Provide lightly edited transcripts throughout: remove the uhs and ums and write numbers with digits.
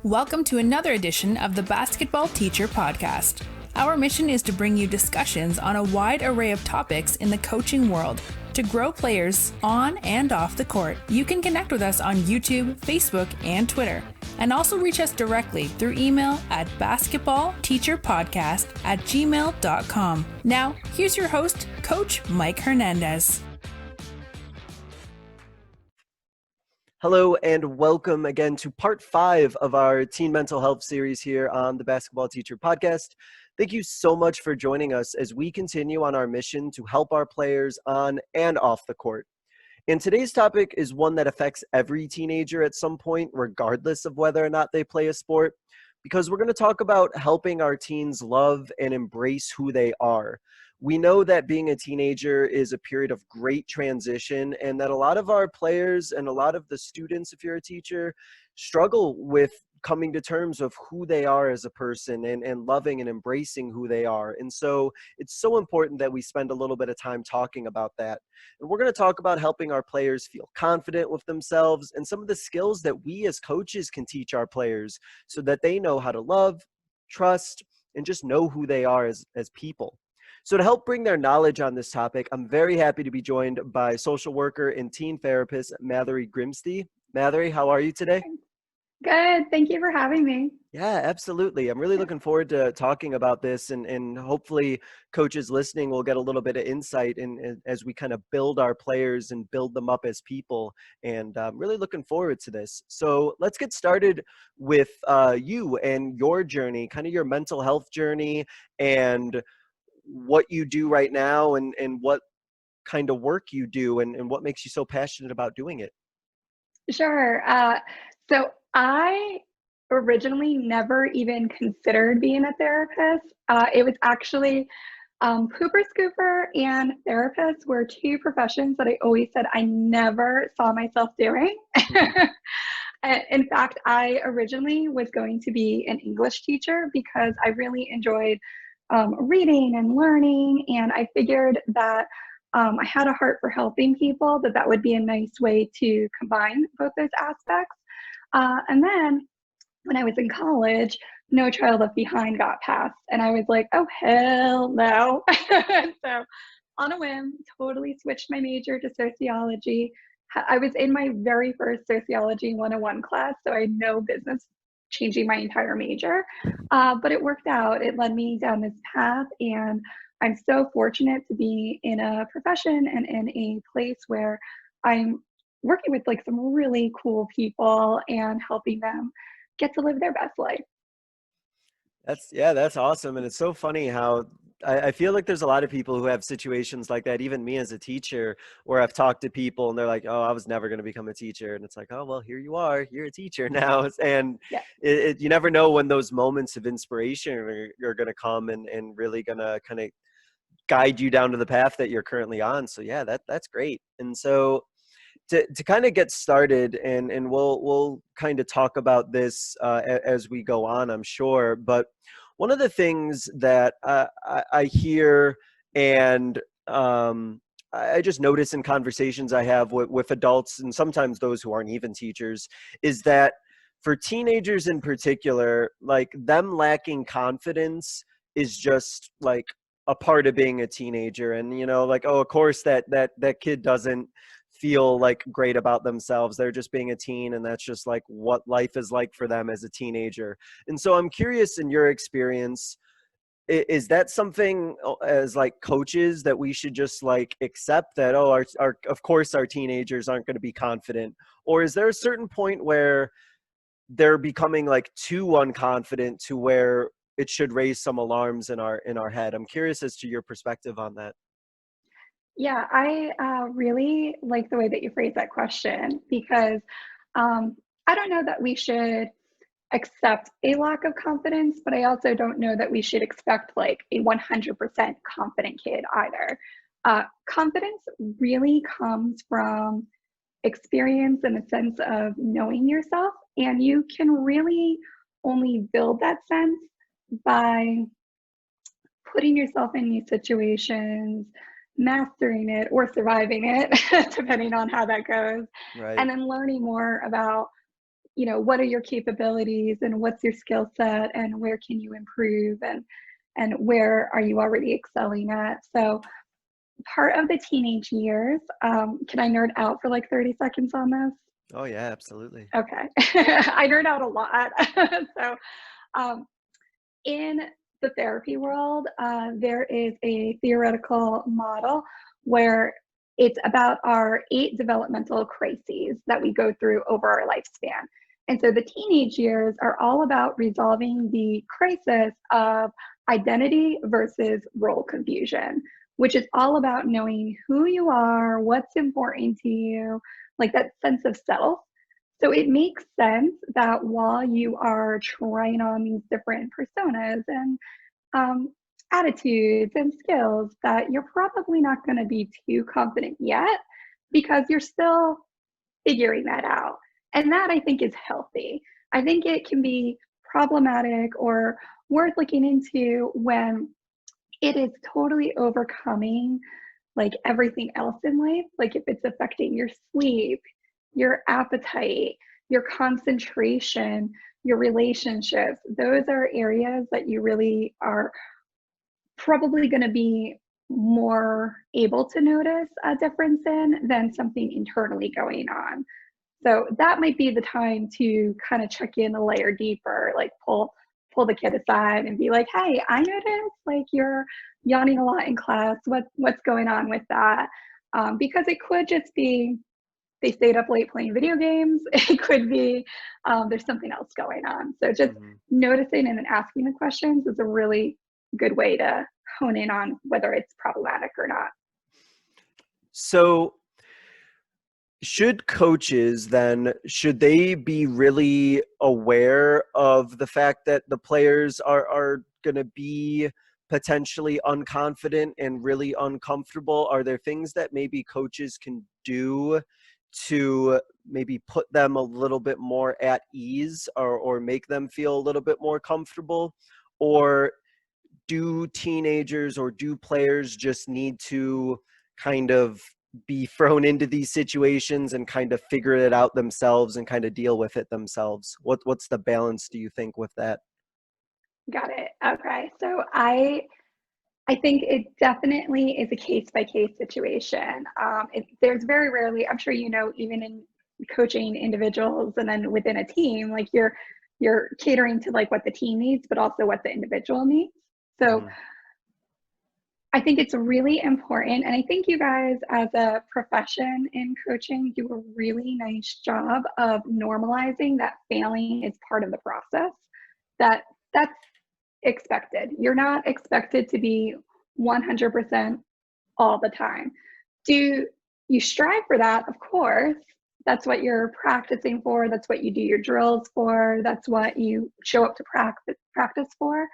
Welcome to another edition of the Basketball Teacher Podcast. Our mission is to bring you discussions on a wide array of topics in the coaching world to grow players on and off the court. You can connect with us on YouTube, Facebook, and Twitter, and also reach us directly through email at basketballteacherpodcast@gmail.com. Now, here's your host, Coach Mike Hernandez. Hello and welcome again to part 5 of our teen mental health series here on the Basketball Teacher Podcast. Thank you so much for joining us as we continue on our mission to help our players on and off the court. And today's topic is one that affects every teenager at some point, regardless of whether or not they play a sport, because we're going to talk about helping our teens love and embrace who they are. We know that being a teenager is a period of great transition, and that a lot of our players and a lot of the students, if you're a teacher, struggle with coming to terms of who they are as a person and loving and embracing who they are. And so it's so important that we spend a little bit of time talking about that. And we're going to talk about helping our players feel confident with themselves and some of the skills that we as coaches can teach our players so that they know how to love, trust, and just know who they are as people. So to help bring their knowledge on this topic, I'm very happy to be joined by social worker and teen therapist Mathery Grimste. Mathery, how are you today? Good. Thank you for having me. Yeah, absolutely. I'm really looking forward to talking about this, and hopefully coaches listening will get a little bit of insight as we kind of build our players and build them up as people. And I'm really looking forward to this. So let's get started with you and your journey, kind of your mental health journey and what you do right now and what kind of work you do and what makes you so passionate about doing it. Sure. So I originally never even considered being a therapist. It was actually pooper scooper and therapist were two professions that I always said I never saw myself doing. In fact, I originally was going to be an English teacher because I really enjoyed reading and learning, and I figured that I had a heart for helping people, that would be a nice way to combine both those aspects. And then when I was in college, No Child Left Behind got passed, and I was like, oh, hell no. So on a whim, totally switched my major to sociology. I was in my very first Sociology 101 class, so I had no business changing my entire major, but it worked out. It led me down this path, and I'm so fortunate to be in a profession and in a place where I'm working with like some really cool people and helping them get to live their best life. That's awesome. And it's so funny how I feel like there's a lot of people who have situations like that, even me as a teacher, where I've talked to people and they're like, oh, I was never going to become a teacher. And it's like, oh, well, here you are, you're a teacher now. And Yeah. You never know when those moments of inspiration are going to come and really going to kind of guide you down to the path that you're currently on. So yeah, that's great. And so to kind of get started, and we'll kind of talk about this as we go on, I'm sure. But one of the things that I hear and I just notice in conversations I have with adults and sometimes those who aren't even teachers is that for teenagers in particular, like them lacking confidence is just like a part of being a teenager. And, like, oh, of course that kid doesn't feel like great about themselves. They're just being a teen, and that's just like what life is like for them as a teenager. And so I'm curious, in your experience, is that something as like coaches that we should just like accept that, oh, our of course our teenagers aren't going to be confident? Or is there a certain point where they're becoming like too unconfident to where it should raise some alarms in our head? I'm curious as to your perspective on that. Yeah, I really like the way that you phrase that question because I don't know that we should accept a lack of confidence, but I also don't know that we should expect like a 100% confident kid either. Confidence really comes from experience in the sense of knowing yourself, and you can really only build that sense by putting yourself in these situations, mastering it or surviving it, depending on how that goes, Right. and then learning more about what are your capabilities and what's your skill set and where can you improve and where are you already excelling at. So part of the teenage years, can I nerd out for like 30 seconds on this? Oh yeah, absolutely. Okay. I nerd out a lot. So in the therapy world, there is a theoretical model where it's about our 8 developmental crises that we go through over our lifespan. And so the teenage years are all about resolving the crisis of identity versus role confusion, which is all about knowing who you are, what's important to you, like that sense of self. So it makes sense that while you are trying on these different personas and attitudes and skills, that you're probably not going to be too confident yet because you're still figuring that out. And that I think is healthy. I think it can be problematic or worth looking into when it is totally overcoming like everything else in life. Like if it's affecting your sleep, your appetite, your concentration, your relationships, those are areas that you really are probably going to be more able to notice a difference in than something internally going on. So that might be the time to kind of check in a layer deeper, like pull the kid aside and be like, hey, I noticed like you're yawning a lot in class. What's going on with that? Because it could just be they stayed up late playing video games. It could be there's something else going on. So just noticing and then asking the questions is a really good way to hone in on whether it's problematic or not. So should coaches then, should they be really aware of the fact that the players are going to be potentially unconfident and really uncomfortable? Are there things that maybe coaches can do to maybe put them a little bit more at ease or make them feel a little bit more comfortable? Or do teenagers or do players just need to kind of be thrown into these situations and kind of figure it out themselves and kind of deal with it themselves? What's the balance, do you think, with that? Got it. Okay. So I think it definitely is a case by case situation. There's very rarely, I'm sure even in coaching individuals and then within a team, like you're catering to like what the team needs, but also what the individual needs. So I think it's really important. And I think you guys as a profession in coaching do a really nice job of normalizing that failing is part of the process, that's expected. You're not expected to be 100% all the time. Do you strive for that? Of course. That's what you're practicing for. That's what you do your drills for. That's what you show up to practice for.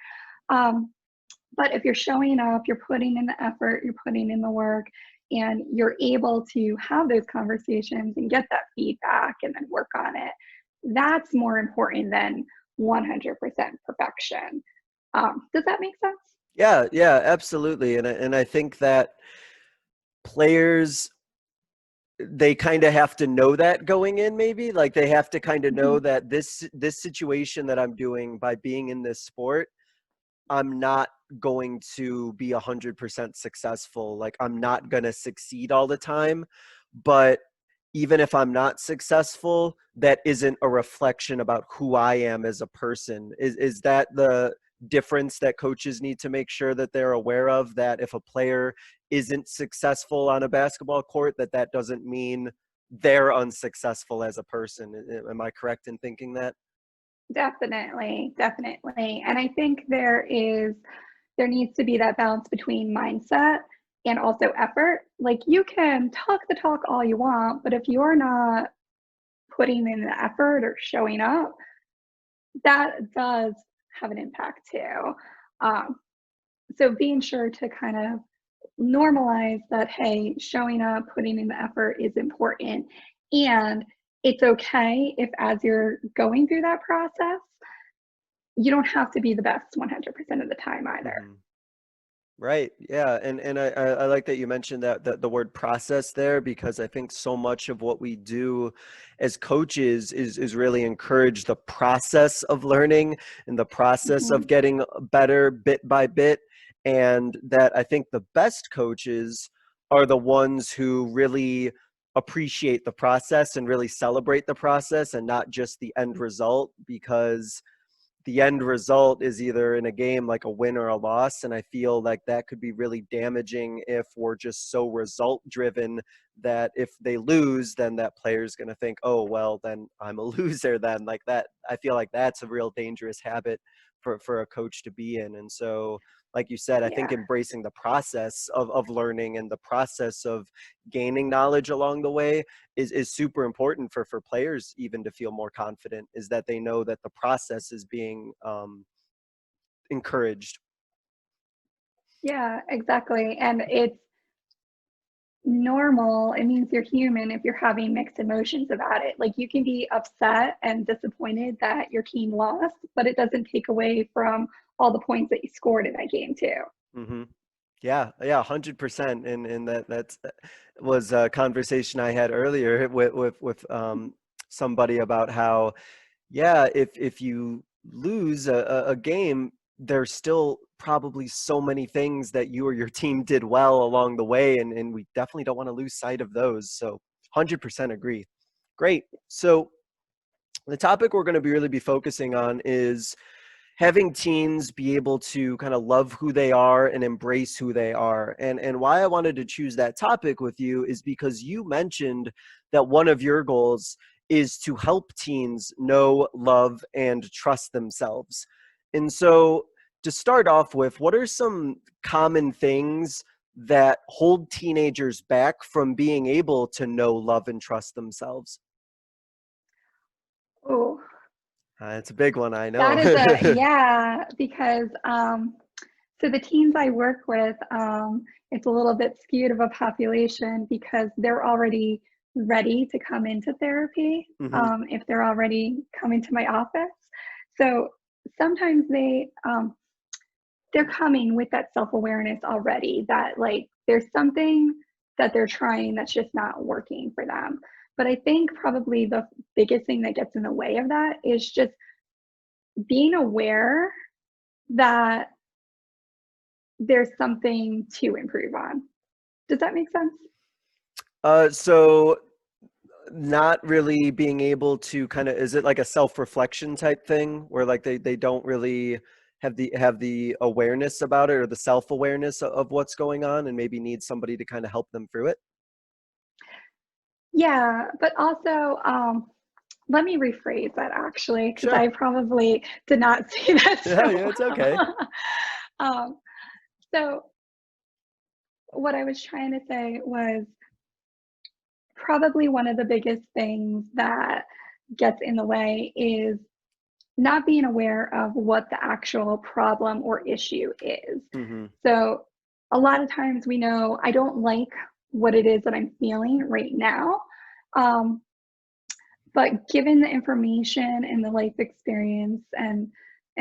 But if you're showing up, you're putting in the effort, you're putting in the work, and you're able to have those conversations and get that feedback and then work on it, that's more important than 100% perfection. Does that make sense? Yeah, absolutely. And I think that players, they kind of have to know that going in, maybe like they have to kind of know that this situation that I'm doing by being in this sport, I'm not going to be 100% successful. Like I'm not going to succeed all the time, but even if I'm not successful, that isn't a reflection about who I am as a person. Is that the difference that coaches need to make sure that they're aware of, that if a player isn't successful on a basketball court, that doesn't mean they're unsuccessful as a person? Am I correct in thinking that? Definitely. And I think there needs to be that balance between mindset and also effort. Like you can talk the talk all you want, but if you're not putting in the effort or showing up, that does have an impact too. So being sure to kind of normalize that, hey, showing up, putting in the effort is important. And it's okay if as you're going through that process, you don't have to be the best 100% of the time either. Right. Yeah. And I like that you mentioned that the word process there, because I think so much of what we do as coaches is really encourage the process of learning and the process Hmm. of getting better bit by bit. And that I think the best coaches are the ones who really appreciate the process and really celebrate the process and not just the end result, because the end result is either in a game like a win or a loss. And I feel like that could be really damaging if we're just so result driven that if they lose, then that player's going to think, oh, well, then I'm a loser then. Like that, I feel like that's a real dangerous habit for a coach to be in. And so, like you said, I think Yeah. embracing the process of learning and the process of gaining knowledge along the way is super important for players even to feel more confident, is that they know that the process is being encouraged. Yeah, exactly. And it's normal. It means you're human if you're having mixed emotions about it. Like you can be upset and disappointed that your team lost, but it doesn't take away from all the points that you scored in that game too. Hmm. Yeah, yeah, 100%. And that's was a conversation I had earlier with somebody about how, yeah, if you lose a game, there's still probably so many things that you or your team did well along the way, and we definitely don't want to lose sight of those. So 100% agree. Great. So the topic we're going to be really be focusing on is having teens be able to kind of love who they are and embrace who they are. And why I wanted to choose that topic with you is because you mentioned that one of your goals is to help teens know, love, and trust themselves. And so to start off with, what are some common things that hold teenagers back from being able to know, love, and trust themselves? Oh, It's a big one, I that know. is yeah, because so the teens I work with, it's a little bit skewed of a population because they're already ready to come into therapy, Hmm. if they're already coming to my office. So sometimes they're coming with that self-awareness already that like there's something that they're trying that's just not working for them. But I think probably the biggest thing that gets in the way of that is just being aware that there's something to improve on. Does that make sense? So not really being able to kind of, is it like a self-reflection type thing where like they don't really have the awareness about it or the self-awareness of what's going on and maybe need somebody to kind of help them through it? Yeah, but also, let me rephrase that actually, because Sure. I probably did not say that Yeah, so yeah, it's okay. well. um, so what I was trying to say was probably one of the biggest things that gets in the way is not being aware of what the actual problem or issue is. Hmm. So a lot of times we know I don't like what it is that I'm feeling right now. Um, but given the information and the life experience and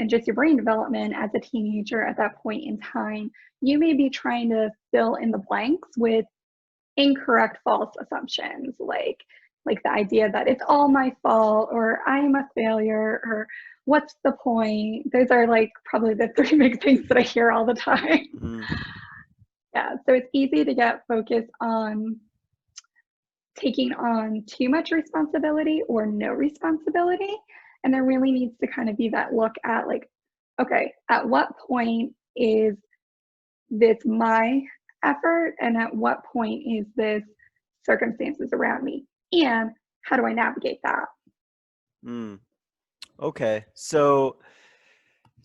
just your brain development as a teenager at that point in time, you may be trying to fill in the blanks with incorrect false assumptions like the idea that it's all my fault or I'm a failure or what's the point. Those are like probably the three big things that I hear all the time. Hmm. Yeah, so it's easy to get focused on taking on too much responsibility or no responsibility, and there really needs to kind of be that look at like, okay, at what point is this my effort and at what point is this circumstances around me and how do I navigate that? Mm. Okay. So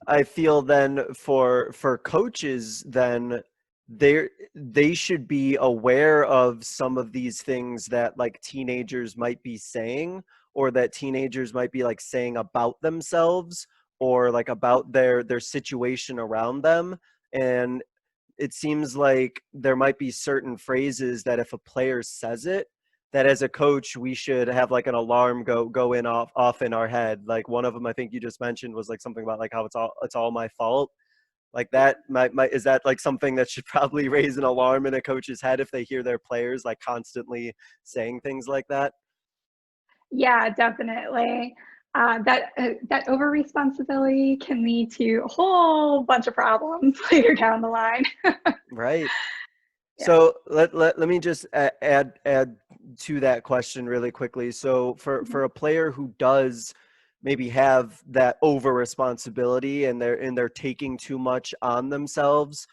I feel then for coaches, then they should be aware of some of these things that like teenagers might be saying, or that teenagers might be like saying about themselves, or like about their situation around them. And it seems like there might be certain phrases that if a player says it, that as a coach we should have like an alarm go in off in our head. Like one of them I think you just mentioned was like something about like how it's all my fault. Like that is that like something that should probably raise an alarm in a coach's head if they hear their players like constantly saying things like that? Yeah, definitely. That over responsibility can lead to a whole bunch of problems later down the line. Right. Yeah. So let me just add to that question really quickly. So Mhm. for a player who does maybe have that over responsibility and they're taking too much on themselves,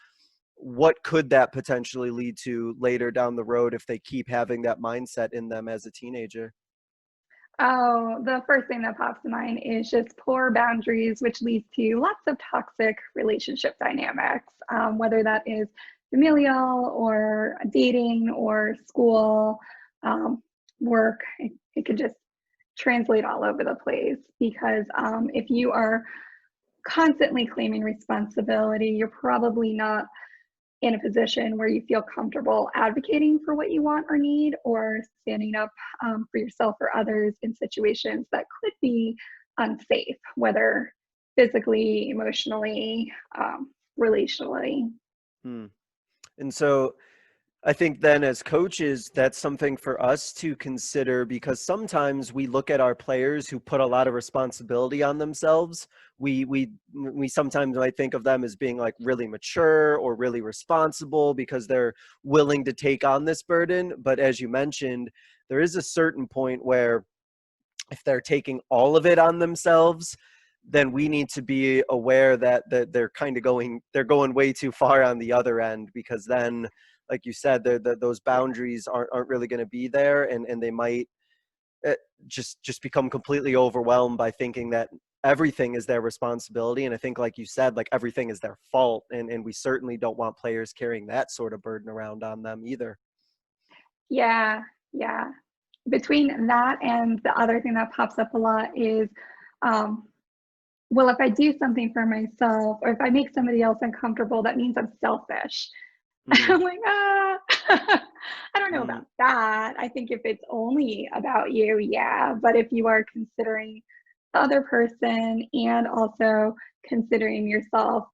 what could that potentially lead to later down the road if they keep having that mindset in them as a teenager? Oh, the first thing that pops to mind is just poor boundaries, which leads to lots of toxic relationship dynamics, whether that is familial or dating or school, work. It could just translate all over the place because if you are constantly claiming responsibility, you're probably not in a position where you feel comfortable advocating for what you want or need or standing up for yourself or others in situations that could be unsafe, whether physically, emotionally, relationally. Hmm. And so I think then as coaches, that's something for us to consider because sometimes we look at our players who put a lot of responsibility on themselves. We sometimes might think of them as being like really mature or really responsible because they're willing to take on this burden. But as you mentioned, there is a certain point where if they're taking all of it on themselves, then we need to be aware that they're kind of they're going way too far on the other end because then, like you said, those boundaries aren't really going to be there, and they might just become completely overwhelmed by thinking that everything is their responsibility. And I think, like you said, like everything is their fault, and we certainly don't want players carrying that sort of burden around on them either. Yeah, yeah. Between that and the other thing that pops up a lot is, um, well, if I do something for myself or if I make somebody else uncomfortable, that means I'm selfish. Mm, I'm like, I don't know mm, about that. I think if it's only about you, yeah. But if you are considering the other person and also considering yourself,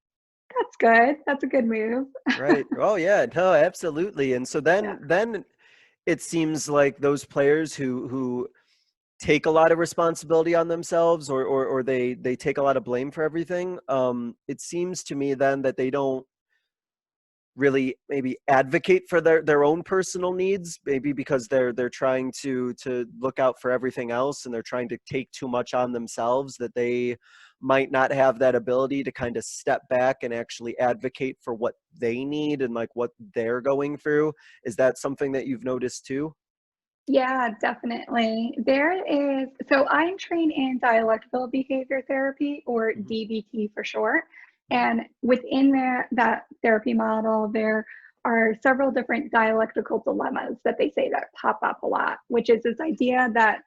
that's good. That's a good move. right. Oh yeah, no, absolutely. And so Yeah. then it seems like those players who take a lot of responsibility on themselves or they take a lot of blame for everything, it seems to me then that they don't really maybe advocate for their own personal needs, maybe because they're trying to look out for everything else and they're trying to take too much on themselves, that they might not have that ability to kind of step back and actually advocate for what they need and like what they're going through. Is that something that you've noticed too? Yeah, definitely. There is, so I'm trained in dialectical behavior therapy, or Hmm. DBT for short. And within that therapy model, there are several different dialectical dilemmas that they say that pop up a lot, which is this idea that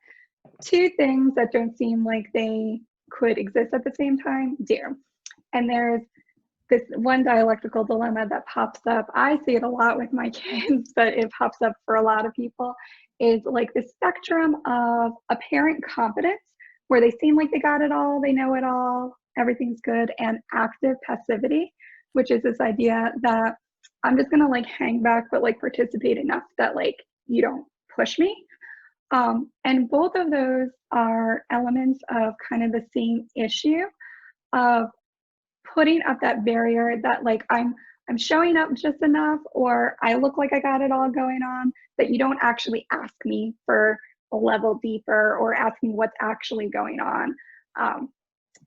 two things that don't seem like they could exist at the same time do. And there's this one dialectical dilemma that pops up. I see it a lot with my kids, but it pops up for a lot of people, is like the spectrum of apparent confidence, where they seem like they got it all, they know it all, everything's good, and active passivity, which is this idea that I'm just gonna like hang back, but like participate enough that like you don't push me. And both of those are elements of kind of the same issue of putting up that barrier that like I'm showing up just enough or I look like I got it all going on, that you don't actually ask me for a level deeper or ask me what's actually going on. Um,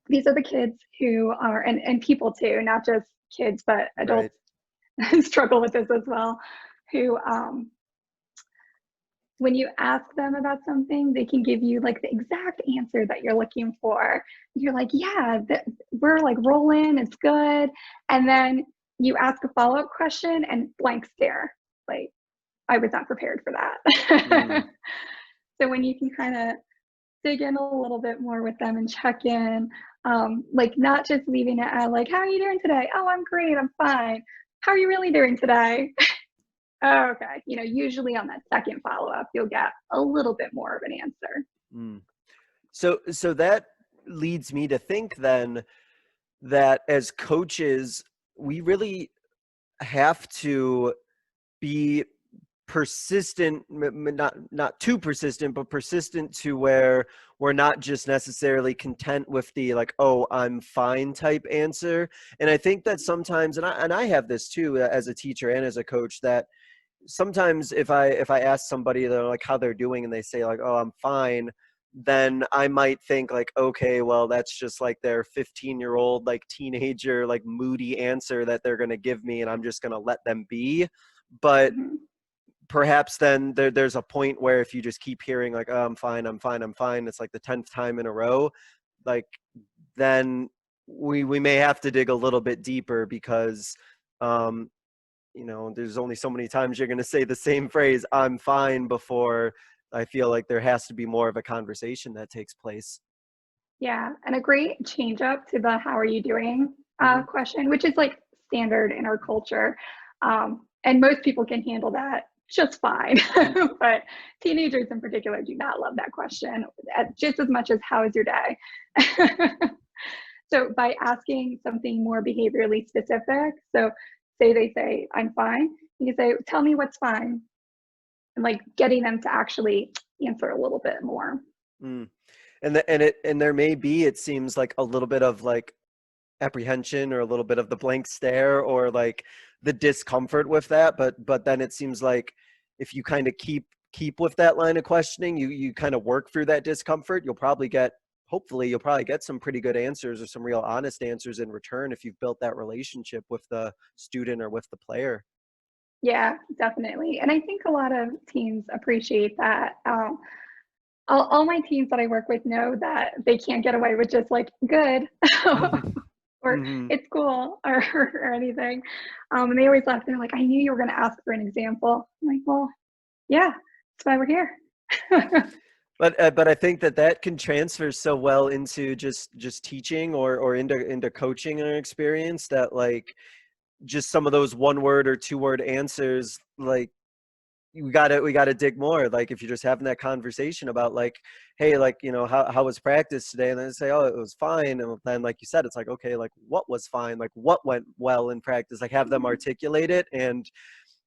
these are the kids who are, and people too, not just kids, but Right. adults struggle with this as well, who when you ask them about something, they can give you like the exact answer that you're looking for. You're like, yeah, we're like rolling, it's good. And then you ask a follow-up question and blank stare. Like, I was not prepared for that. Mm, So when you can kind of dig in a little bit more with them and check in, like not just leaving it at like, how are you doing today? Oh, I'm great, I'm fine. How are you really doing today? Oh, okay. Usually on that second follow-up, you'll get a little bit more of an answer. mm. So that leads me to think then that as coaches, we really have to be persistent, not too persistent, but persistent to where we're not just necessarily content with the like, oh, I'm fine type answer. And I think that sometimes, and I have this too as a teacher and as a coach, that sometimes if I ask somebody, they're like how they're doing, and they say like, oh, I'm fine, then I might think like, okay, well, that's just like their 15-year-old like teenager like moody answer that they're going to give me, and I'm just going to let them be. But Mhm. perhaps then there's a point where if you just keep hearing like, oh, I'm fine, I'm fine, I'm fine, it's like the 10th time in a row, like then we may have to dig a little bit deeper, because um there's only so many times you're going to say the same phrase, I'm fine, before I feel like there has to be more of a conversation that takes place. Yeah, and a great change up to the "How are you doing?" Hmm. Question, which is like standard in our culture, and most people can handle that just fine. But teenagers in particular do not love that question just as much as "How is your day?" So by asking something more behaviorally specific, so say they say "I'm fine," you can say "Tell me what's fine," and like getting them to actually answer a little bit more. Mm. And there may be, it seems like, a little bit of like apprehension or a little bit of the blank stare or like the discomfort with that, but then it seems like if you kind of keep with that line of questioning, you kind of work through that discomfort, hopefully you'll probably get some pretty good answers, or some real honest answers in return, if you've built that relationship with the student or with the player. Yeah, definitely. And I think a lot of teams appreciate that. All my teams that I work with know that they can't get away with just like good or Hmm. it's cool or anything. And they always laugh. They're like, I knew you were going to ask for an example. I'm like, well, yeah, that's why we're here. But I think that can transfer so well into just teaching, or into coaching and experience, that like just some of those one word or two word answers, like we gotta dig more. Like if you're just having that conversation about like, hey, like, how was practice today, and then they say, oh, it was fine, and then like you said, it's like, okay, like what was fine, like what went well in practice, like have them articulate it. And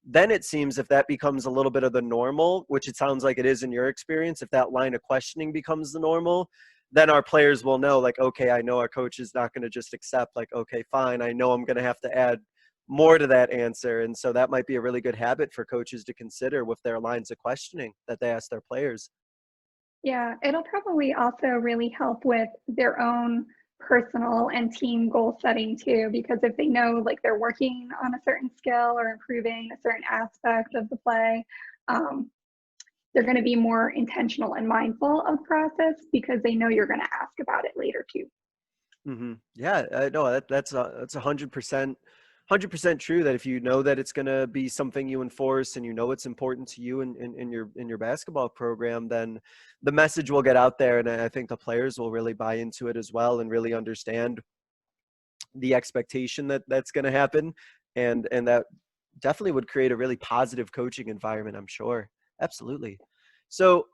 then it seems if that becomes a little bit of the normal, which it sounds like it is in your experience, if that line of questioning becomes the normal, then our players will know like, okay, I know our coach is not going to just accept like, okay, fine, I know I'm going to have to add more to that answer. And so that might be a really good habit for coaches to consider with their lines of questioning that they ask their players. Yeah, it'll probably also really help with their own personal and team goal setting too, because if they know like they're working on a certain skill or improving a certain aspect of the play, um, they're going to be more intentional and mindful of the process because they know you're going to ask about it later too. Hmm. Yeah, no, that's 100% true. That if you know that it's going to be something you enforce, and you know it's important to you in your basketball program, then the message will get out there, and I think the players will really buy into it as well, and really understand the expectation that's going to happen, and that definitely would create a really positive coaching environment, I'm sure. Absolutely. So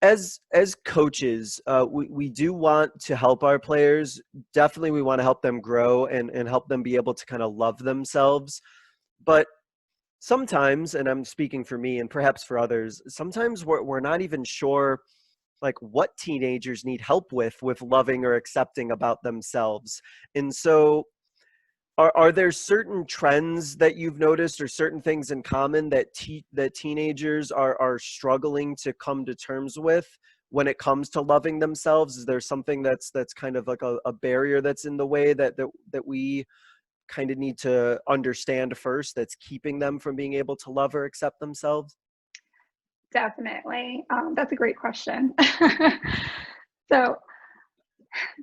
as coaches, we do want to help our players. Definitely, we want to help them grow, and help them be able to kind of love themselves. But sometimes, and I'm speaking for me and perhaps for others, sometimes we're not even sure like what teenagers need help with loving or accepting about themselves. And so are there certain trends that you've noticed, or certain things in common that that teenagers are struggling to come to terms with when it comes to loving themselves? Is there something that's kind of like a barrier that's in the way that we kind of need to understand first, that's keeping them from being able to love or accept themselves? Definitely. That's a great question. So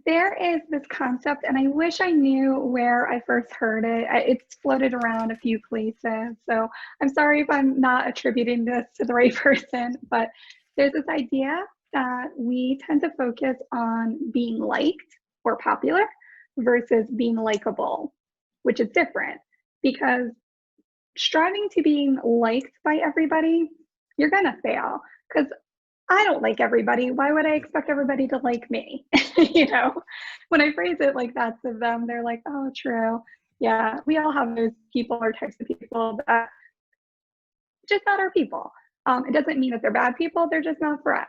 there is this concept, and I wish I knew where I first heard it. It's floated around a few places. So I'm sorry if I'm not attributing this to the right person, but there's this idea that we tend to focus on being liked or popular versus being likable, which is different because striving to being liked by everybody, you're going to fail because I don't like everybody. Why would I expect everybody to like me? You know, when I phrase it like that to them, they're like, oh, true. Yeah, we all have those people or types of people that just not our people. It doesn't mean that they're bad people, they're just not for us.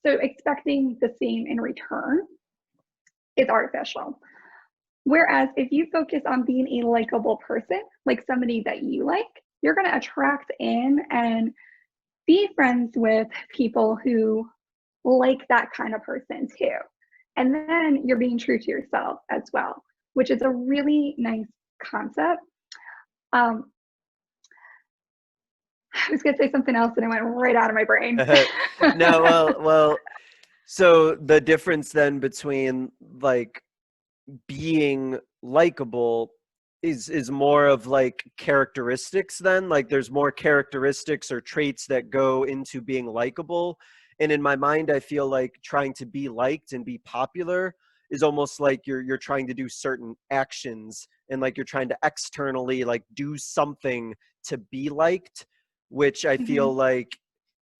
So expecting the same in return is artificial. Whereas if you focus on being a likable person, like somebody that you like, you're going to attract in and be friends with people who like that kind of person too. And then you're being true to yourself as well, which is a really nice concept. I was going to say something else and it went right out of my brain. No, well, so the difference then between like being likable is more of like characteristics then, like there's more characteristics or traits that go into being likable. And in my mind, I feel like trying to be liked and be popular is almost like you're trying to do certain actions, and like you're trying to externally like do something to be liked, which I feel like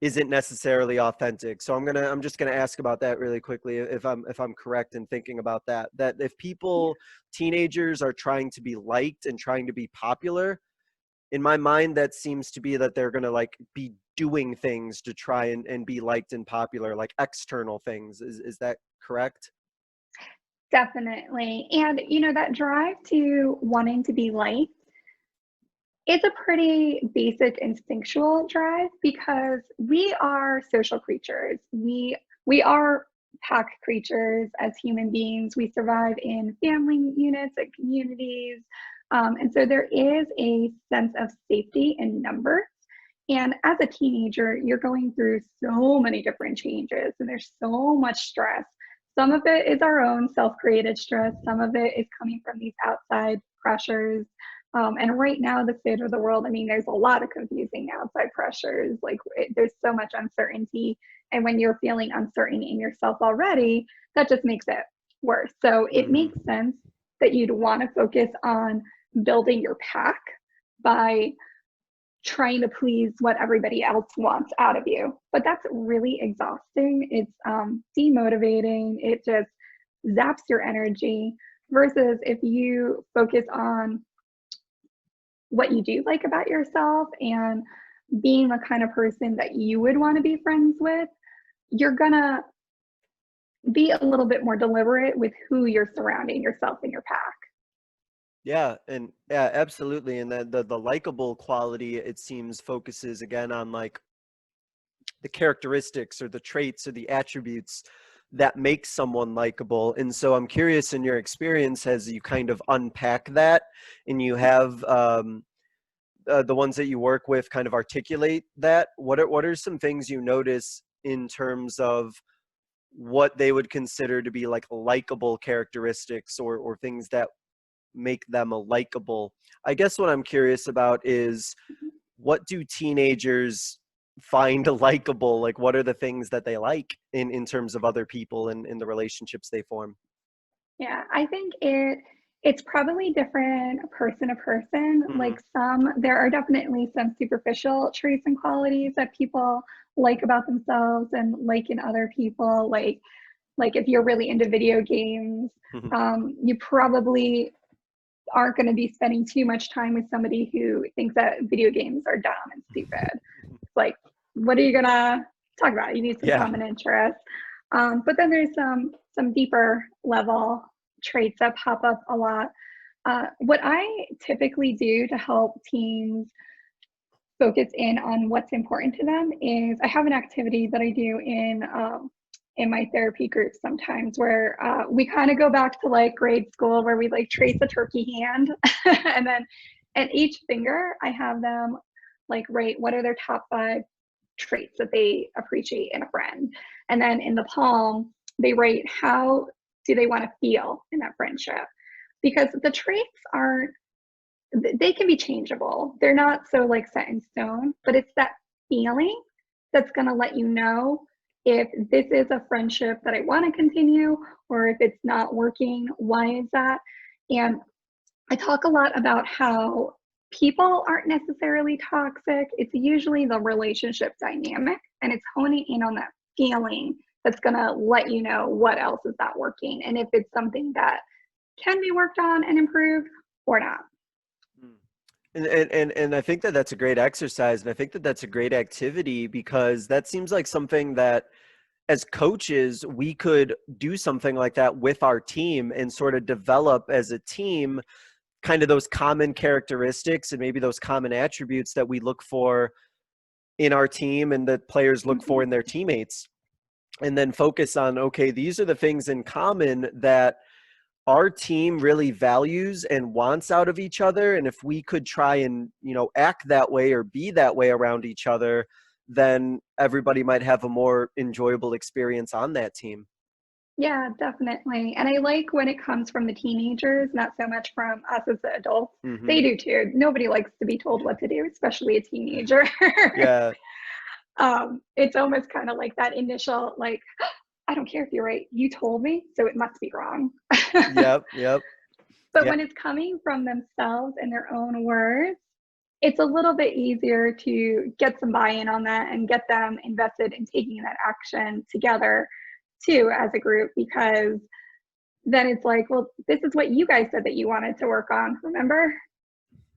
isn't necessarily authentic. So I'm just gonna ask about that really quickly, if I'm correct in thinking about that. That if people, teenagers, are trying to be liked and trying to be popular, in my mind, that seems to be that they're gonna like be doing things to try and be liked and popular, like external things. Is that correct? Definitely. And that drive to wanting to be liked, it's a pretty basic instinctual drive because we are social creatures. We are pack creatures as human beings. We survive in family units and communities. And so there is a sense of safety in numbers. And as a teenager, you're going through so many different changes and there's so much stress. Some of it is our own self-created stress. Some of it is coming from these outside pressures. And right now, the state of the world, I mean, there's a lot of confusing outside pressures. Like there's so much uncertainty. And when you're feeling uncertain in yourself already, that just makes it worse. So it makes sense that you'd want to focus on building your pack by trying to please what everybody else wants out of you. But that's really exhausting. It's demotivating. It just zaps your energy versus if you focus on what you do like about yourself and being the kind of person that you would want to be friends with, you're gonna be a little bit more deliberate with who you're surrounding yourself in your pack. Yeah, and yeah, absolutely. And then the likable quality, it seems, focuses again on like the characteristics or the traits or the attributes that make someone likable. And so I'm curious, in your experience, as you kind of unpack that and you have the ones that you work with kind of articulate that, what are some things you notice in terms of what they would consider to be like likable characteristics or things that make them a likable? I guess what I'm curious about is, what do teenagers find likable? Like, what are the things that they like in terms of other people and in the relationships they form? Yeah, I think it's probably different person to person. Mm-hmm. Like there are definitely some superficial traits and qualities that people like about themselves and like in other people. Like if you're really into video games, you probably aren't going to be spending too much time with somebody who thinks that video games are dumb and stupid. It's like, what are you going to talk about? You need some common interest. But then there's some deeper level traits that pop up a lot. What I typically do to help teens focus in on what's important to them is I have an activity that I do in my therapy group sometimes where we kind of go back to like grade school where we like trace a turkey hand and then at each finger I have them like write what are their top 5 traits that they appreciate in a friend. And then in the palm, they write how do they want to feel in that friendship. Because the traits they can be changeable. They're not so like set in stone, but it's that feeling that's going to let you know if this is a friendship that I want to continue or if it's not working, why is that? And I talk a lot about how people aren't necessarily toxic. It's usually the relationship dynamic, and it's honing in on that feeling that's going to let you know what else is not working and if it's something that can be worked on and improved or not. And I think that that's a great exercise, and I think that that's a great activity, because that seems like something that as coaches, we could do something like that with our team and sort of develop as a team kind of those common characteristics and maybe those common attributes that we look for in our team and that players look for in their teammates. And then focus on, okay, these are the things in common that our team really values and wants out of each other. And if we could try and, act that way or be that way around each other, then everybody might have a more enjoyable experience on that team. Yeah, definitely. And I like when it comes from the teenagers, not so much from us as the adults. Mm-hmm. They do too. Nobody likes to be told what to do, especially a teenager. Yeah. It's almost kind of like that initial, like, I don't care if you're right. You told me, so it must be wrong. Yep. But when it's coming from themselves and their own words, it's a little bit easier to get some buy-in on that and get them invested in taking that action together too as a group, because then it's like, well, this is what you guys said that you wanted to work on, remember?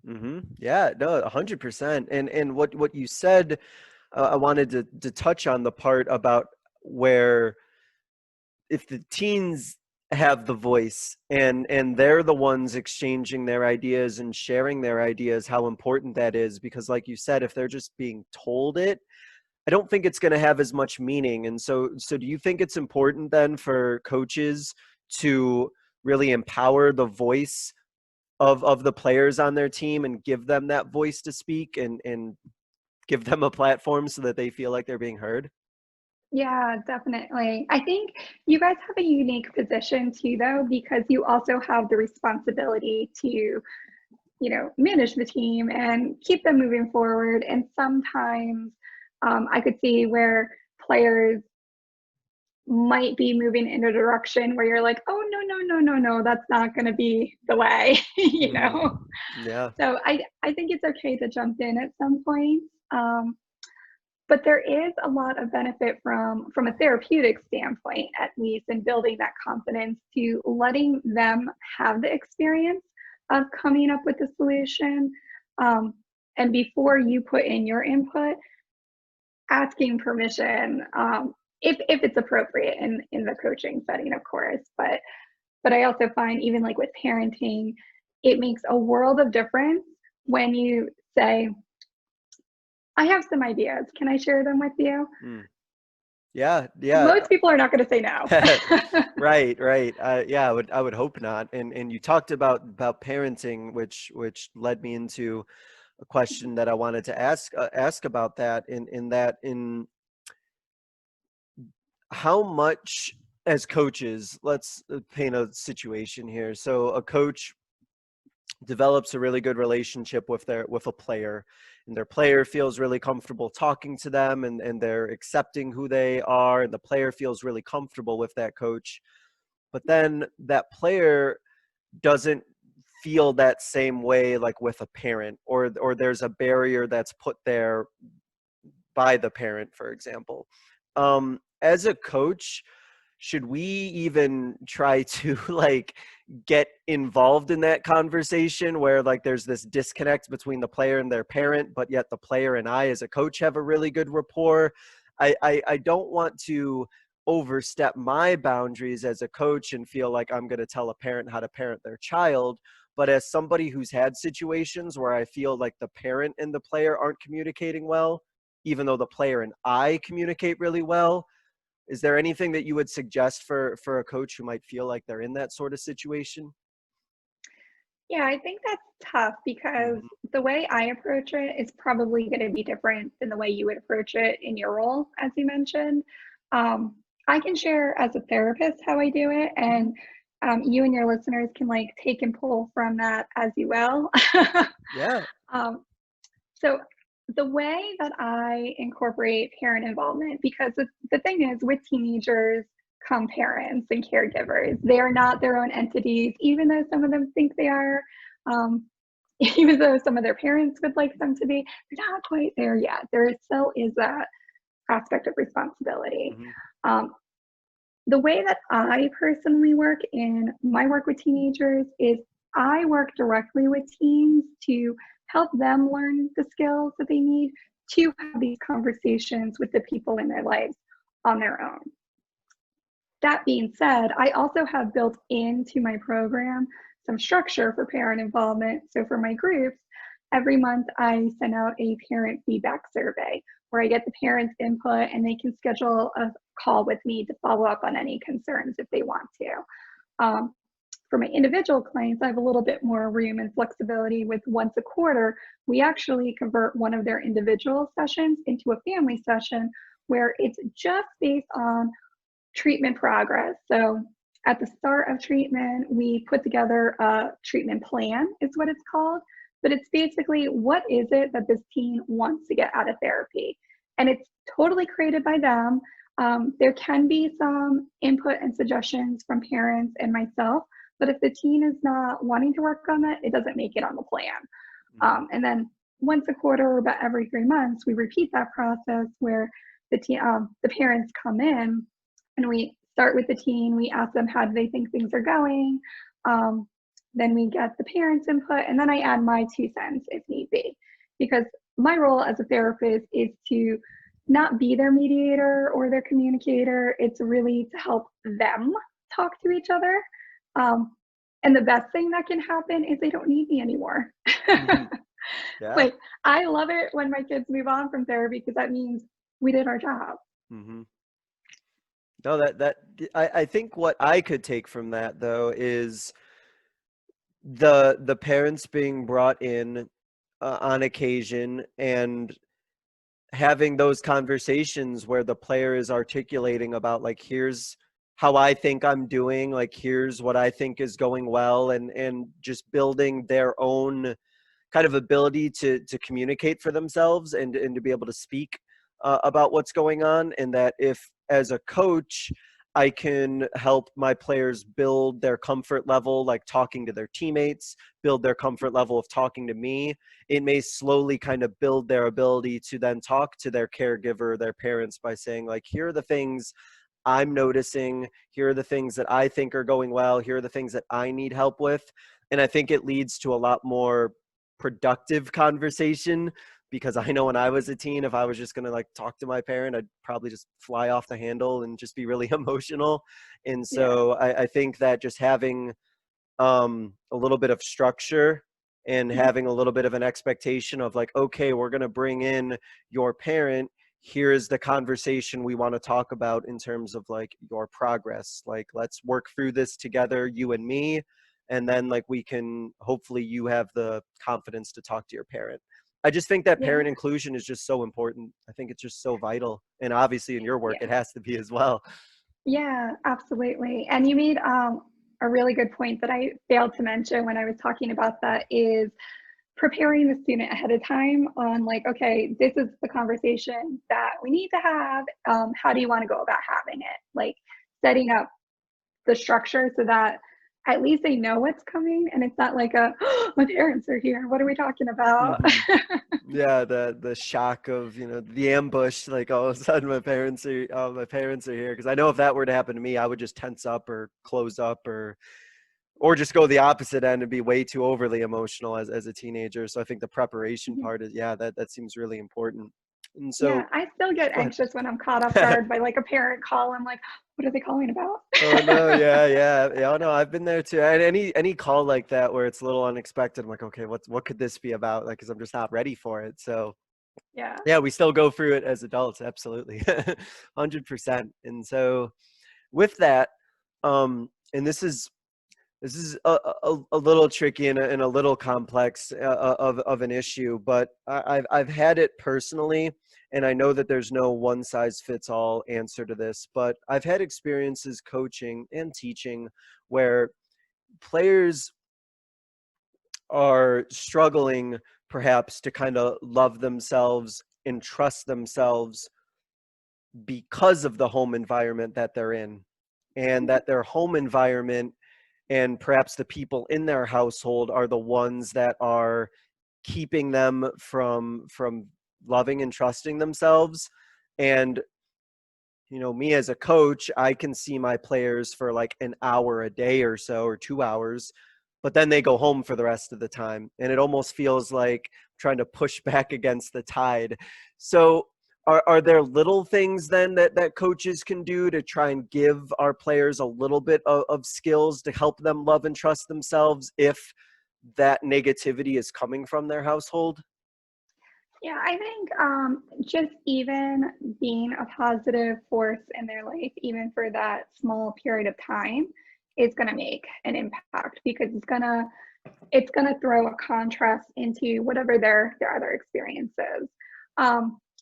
Mm-hmm. Yeah, no, 100%. And what you said, I wanted to touch on the part about where if the teens have the voice and they're the ones exchanging their ideas and sharing their ideas, how important that is. Because like you said, if they're just being told it, I don't think it's going to have as much meaning. And so do you think it's important then for coaches to really empower the voice of the players on their team and give them that voice to speak and give them a platform so that they feel like they're being heard? Yeah, definitely. I think you guys have a unique position too, though, because you also have the responsibility to, manage the team and keep them moving forward. And sometimes I could see where players might be moving in a direction where you're like, oh, no, that's not going to be the way, Yeah. So I think it's okay to jump in at some point. But there is a lot of benefit from a therapeutic standpoint, at least, in building that confidence to letting them have the experience of coming up with the solution. And before you put in your input, asking permission, if it's appropriate in the coaching setting, of course. But I also find, even like with parenting, it makes a world of difference when you say, I have some ideas. Can I share them with you? Yeah. Most people are not going to say no. Right. Yeah, I would hope not. And you talked about parenting, which led me into a question that I wanted to ask about that. In how much, as coaches, let's paint a situation here. So a coach develops a really good relationship with a player, and their player feels really comfortable talking to them, and they're accepting who they are, and the player feels really comfortable with that coach. But then that player doesn't feel that same way, like with a parent, or there's a barrier that's put there by the parent, for example. As a coach, should we even try to like get involved in that conversation where like there's this disconnect between the player and their parent, but yet the player and I as a coach have a really good rapport? I don't want to overstep my boundaries as a coach and feel like I'm going to tell a parent how to parent their child. But as somebody who's had situations where I feel like the parent and the player aren't communicating well, even though the player and I communicate really well, is there anything that you would suggest for a coach who might feel like they're in that sort of situation? Yeah, I think that's tough because the way I approach it is probably going to be different than the way you would approach it in your role, as you mentioned. I can share as a therapist how I do it, and you and your listeners can like take and pull from that as you will. Yeah. So the way that I incorporate parent involvement, because the thing is with teenagers come parents and caregivers. They are not their own entities, even though some of them think they are. Even though some of their parents would like them to be, they're not quite there yet. There still is that aspect of responsibility. the way that I personally work in my work with teenagers is I work directly with teens to help them learn the skills that they need to have these conversations with the people in their lives on their own. That being said, I also have built into my program some structure for parent involvement. So for my groups, every month I send out a parent feedback survey where I get the parents' input and they can schedule a call with me to follow up on any concerns if they want to. For my individual clients, I have a little bit more room and flexibility with once a quarter. We actually convert one of their individual sessions into a family session where it's just based on treatment progress. So at the start of treatment, we put together a treatment plan, is what it's called. But it's basically, what is it that this teen wants to get out of therapy? And it's totally created by them. There can be some input and suggestions from parents and myself, but if the teen is not wanting to work on that, it doesn't make it on the plan. And then once a quarter or about every 3 months, we repeat that process where the parents come in and we start with the teen. We ask them, how do they think things are going? Then we get the parents' input, and then I add my 2 cents if need be. Because my role as a therapist is to not be their mediator or their communicator. It's really to help them talk to each other. And the best thing that can happen is they don't need me anymore. Yeah. Like, I love it when my kids move on from therapy because that means we did our job. Mm-hmm. No, I think what I could take from that though is the parents being brought in on occasion and having those conversations where the player is articulating about like, here's how I think I'm doing, like here's what I think is going well, and just building their own kind of ability to communicate for themselves and to be able to speak about what's going on. And that if as a coach I can help my players build their comfort level, like talking to their teammates, build their comfort level of talking to me, it may slowly kind of build their ability to then talk to their caregiver, their parents, by saying like, here are the things I'm noticing, here are the things that I think are going well, here are the things that I need help with. And I think it leads to a lot more productive conversation, because I know when I was a teen, if I was just going to like talk to my parent, I'd probably just fly off the handle and just be really emotional. And so I think that just having a little bit of structure and having a little bit of an expectation of like, okay, we're going to bring in your parent. Here's the conversation we want to talk about in terms of like your progress. Like, let's work through this together, you and me. And then like we can, hopefully you have the confidence to talk to your parent. I just think that parent inclusion is just so important. I think it's just so vital. And obviously in your work, it has to be as well. Yeah, absolutely. And you made a really good point that I failed to mention when I was talking about that is preparing the student ahead of time on like, okay, this is the conversation that we need to have. How do you want to go about having it? Like setting up the structure so that at least they know what's coming and it's not like oh, my parents are here, what are we talking about? Yeah, the shock of, you know, the ambush, like all of a sudden my parents are here. Because I know if that were to happen to me, I would just tense up or close up or just go the opposite end and be way too overly emotional as a teenager. So I think the preparation part is, that seems really important. And so yeah, I still get anxious when I'm caught off guard by like a parent call. I'm like, what are they calling about? Oh no, yeah. Oh no, I've been there too. And any call like that where it's a little unexpected, I'm like, okay, what could this be about? Like, because I'm just not ready for it. So yeah, we still go through it as adults, absolutely, 100%. And so with that, and this is a little tricky and a little complex of an issue, but I've had it personally, and I know that there's no one size fits all answer to this, but I've had experiences coaching and teaching where players are struggling perhaps to kind of love themselves and trust themselves because of the home environment that they're in, and that their home environment and perhaps the people in their household are the ones that are keeping them from loving and trusting themselves. And me as a coach, I can see my players for like an hour a day or so, or 2 hours, but then they go home for the rest of the time. And it almost feels like trying to push back against the tide. So are there little things then that coaches can do to try and give our players a little bit of skills to help them love and trust themselves if that negativity is coming from their household? Yeah, I think just even being a positive force in their life, even for that small period of time, is going to make an impact, because it's gonna throw a contrast into whatever their other experiences.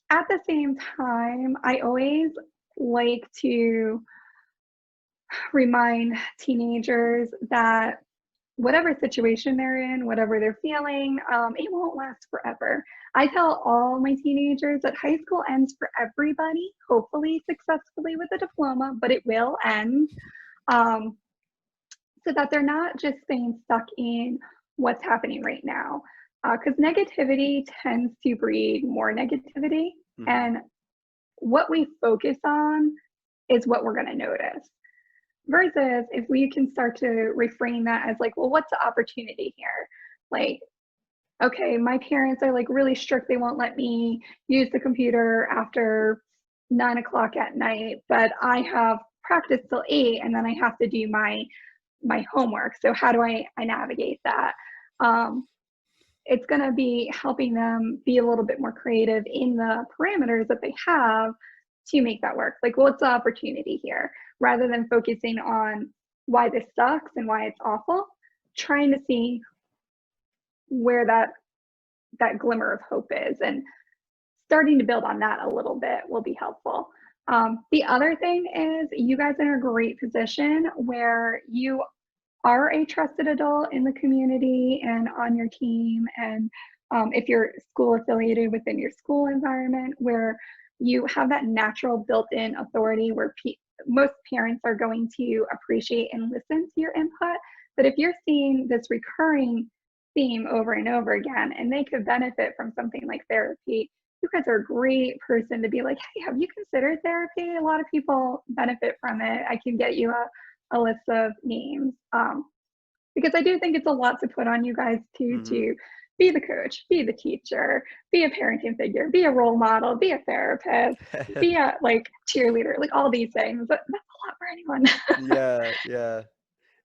At the same time, I always like to remind teenagers that whatever situation they're in, whatever they're feeling, it won't last forever. I tell all my teenagers that high school ends for everybody, hopefully successfully with a diploma, but it will end. Um, so that they're not just staying stuck in what's happening right now. Because negativity tends to breed more negativity. Mhm. And what we focus on is what we're going to notice. Versus if we can start to reframe that as like, well, what's the opportunity here? Like, okay, my parents are like really strict. They won't let me use the computer after 9 o'clock at night, but I have practice till 8, and then I have to do my homework. So how do I navigate that? It's going to be helping them be a little bit more creative in the parameters that they have to make that work. Like, what's the opportunity here? Rather than focusing on why this sucks and why it's awful, trying to see where that glimmer of hope is, and starting to build on that a little bit will be helpful. The other thing is, you guys are in a great position where you are a trusted adult in the community and on your team, and if you're school affiliated within your school environment, where you have that natural built-in authority where most parents are going to appreciate and listen to your input. But if you're seeing this recurring theme over and over again, and they could benefit from something like therapy, you guys are a great person to be like, hey, have you considered therapy? A lot of people benefit from it. I can get you a list of names. Because I do think it's a lot to put on you guys too, to be the coach, be the teacher, be a parenting figure, be a role model, be a therapist, be a like cheerleader, like all these things. That's a lot for anyone. Yeah.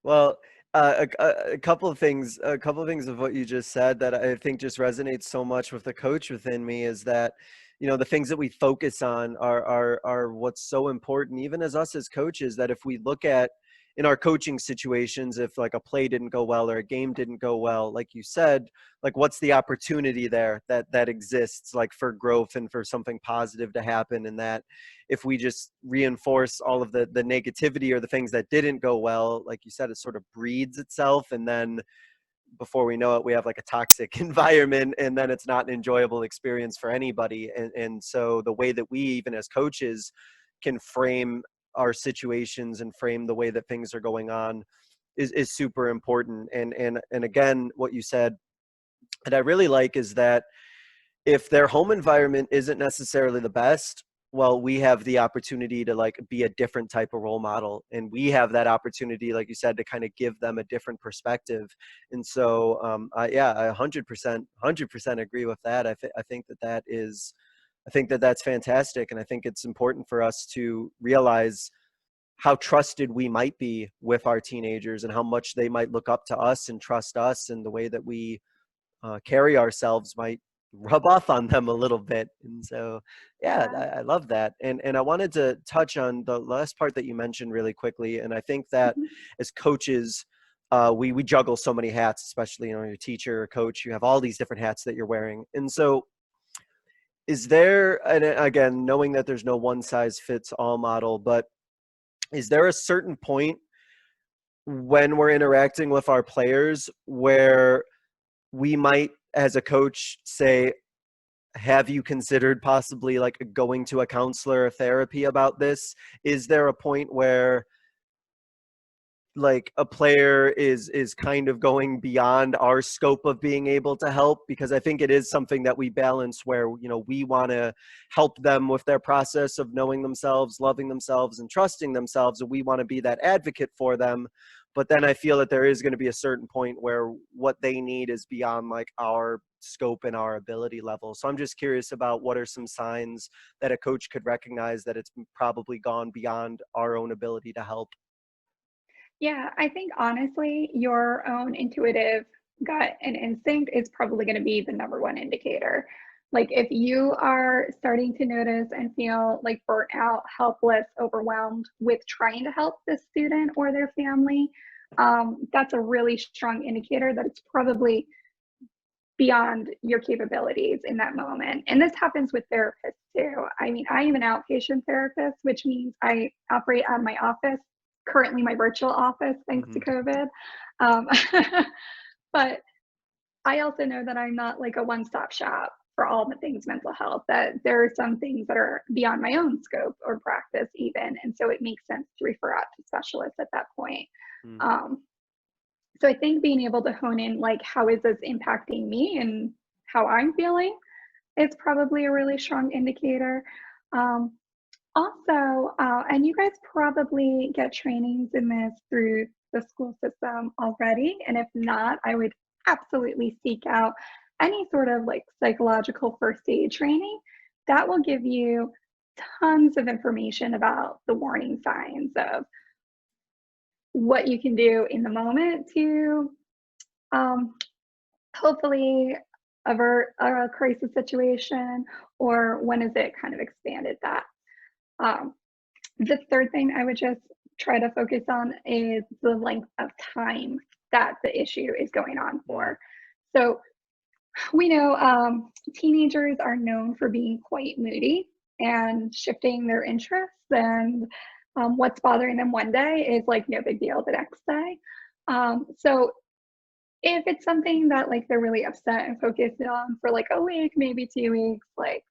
Well, a couple of things of what you just said that I think just resonates so much with the coach within me is that, the things that we focus on are what's so important, even as us as coaches, that if we look at in our coaching situations, if like a play didn't go well or a game didn't go well, like you said, like what's the opportunity there that exists, like for growth and for something positive to happen. And that if we just reinforce all of the negativity or the things that didn't go well, like you said, it sort of breeds itself. And then before we know it, we have like a toxic environment, and then it's not an enjoyable experience for anybody. And so the way that we, even as coaches, can frame our situations and frame the way that things are going on is super important. And again, what you said, and I really like, is that if their home environment isn't necessarily the best, well, we have the opportunity to like be a different type of role model, and we have that opportunity, like you said, to kind of give them a different perspective. And so yeah, I 100% agree with that. I think that's fantastic, and I think it's important for us to realize how trusted we might be with our teenagers, and how much they might look up to us and trust us, and the way that we carry ourselves might rub off on them a little bit. And so, yeah, I love that. And I wanted to touch on the last part that you mentioned really quickly. And I think that as coaches, we juggle so many hats, especially, you're a teacher, a coach, you have all these different hats that you're wearing. And so is there, and again, knowing that there's no one size fits all model, but is there a certain point when we're interacting with our players where we might, as a coach, say, have you considered possibly like going to a counselor or therapy about this? Is there a point where like a player is kind of going beyond our scope of being able to help, because I think it is something that we balance where, you know, we want to help them with their process of knowing themselves, loving themselves, and trusting themselves, and we want to be that advocate for them. But then I feel that there is going to be a certain point where what they need is beyond like our scope and our ability level. So I'm just curious about what are some signs that a coach could recognize that it's probably gone beyond our own ability to help. Yeah, I think honestly, your own intuitive gut and instinct is probably going to be the number one indicator. Like if you are starting to notice and feel like burnt out, helpless, overwhelmed with trying to help the student or their family, that's a really strong indicator that it's probably beyond your capabilities in that moment. And this happens with therapists too. I mean, I am an outpatient therapist, which means I operate out of my office, currently my virtual office, thanks to COVID. Um, but I also know that I'm not like a one-stop shop for all the things mental health, that there are some things that are beyond my own scope or practice even. And so it makes sense to refer out to specialists at that point. Um, so I think being able to hone in, like, how is this impacting me and how I'm feeling is probably a really strong indicator. Um, Also, and you guys probably get trainings in this through the school system already. And if not, I would absolutely seek out any sort of like psychological first aid training. That will give you tons of information about the warning signs of what you can do in the moment to um, hopefully avert a crisis situation, or when is it kind of expanded that. Um, the third thing I would just try to focus on is the length of time that the issue is going on for. So we know teenagers are known for being quite moody and shifting their interests, and what's bothering them one day is like no big deal the next day. So if it's something that like they're really upset and focused on for like a week, maybe 2 weeks, like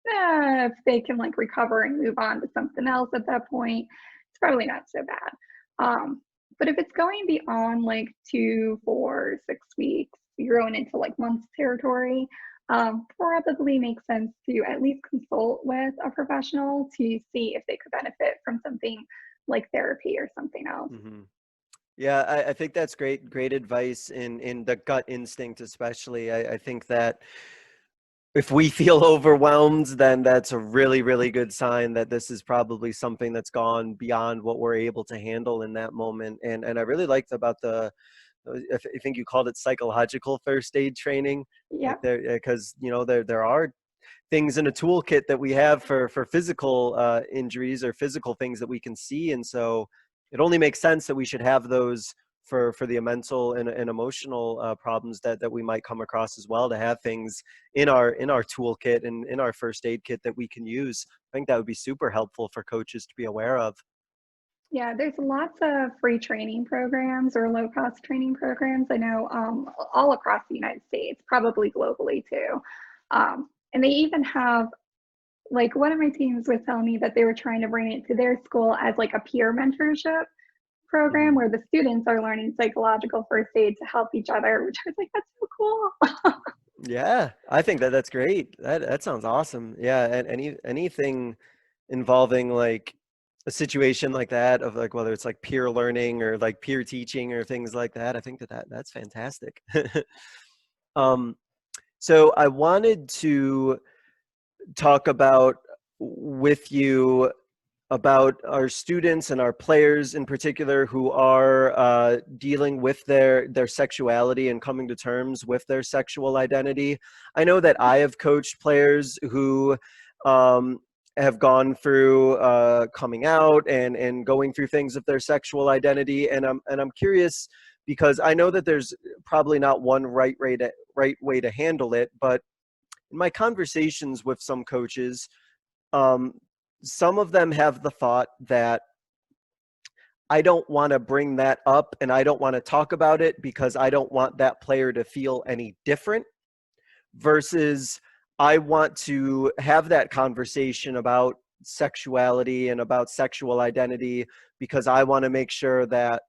if they can like recover and move on to something else at that point, it's probably not so bad. But if it's going beyond like 2, 4, 6 weeks, you're going into like months territory, probably makes sense to at least consult with a professional to see if they could benefit from something like therapy or something else. Yeah, I think that's great advice in the gut instinct, especially. I think that if we feel overwhelmed, then that's a really good sign that this is probably something that's gone beyond what we're able to handle in that moment. And I really liked about I think you called it psychological first aid training, Yeah. like there, because you know there are things in a toolkit that we have for physical injuries or physical things that we can see, and so it only makes sense that we should have those for the mental and emotional problems that we might come across as well, to have things in our toolkit and in our first aid kit that we can use. I think that would be super helpful for coaches to be aware of. Yeah, there's lots of free training programs or low cost training programs. I know all across the United States, probably globally too. And they even have, like, one of my teams was telling me that they were trying to bring it to their school as like a peer mentorship program where the students are learning psychological first aid to help each other, which I was like, that's so cool. Yeah, I think that that's great. That sounds awesome. Yeah, and anything involving like a situation like that, of like whether it's like peer learning or like peer teaching or things like that, I think that's fantastic. um so I wanted to talk about with you about our students and our players in particular who are dealing with their sexuality and coming to terms with their sexual identity. I know that I have coached players who have gone through coming out and going through things with their sexual identity, and I'm curious because I know that there's probably not one right way to handle it, but in my conversations with some coaches, um, some of them have the thought that I don't want to bring that up and I don't want to talk about it because I don't want that player to feel any different, versus I want to have that conversation about sexuality and about sexual identity because I want to make sure that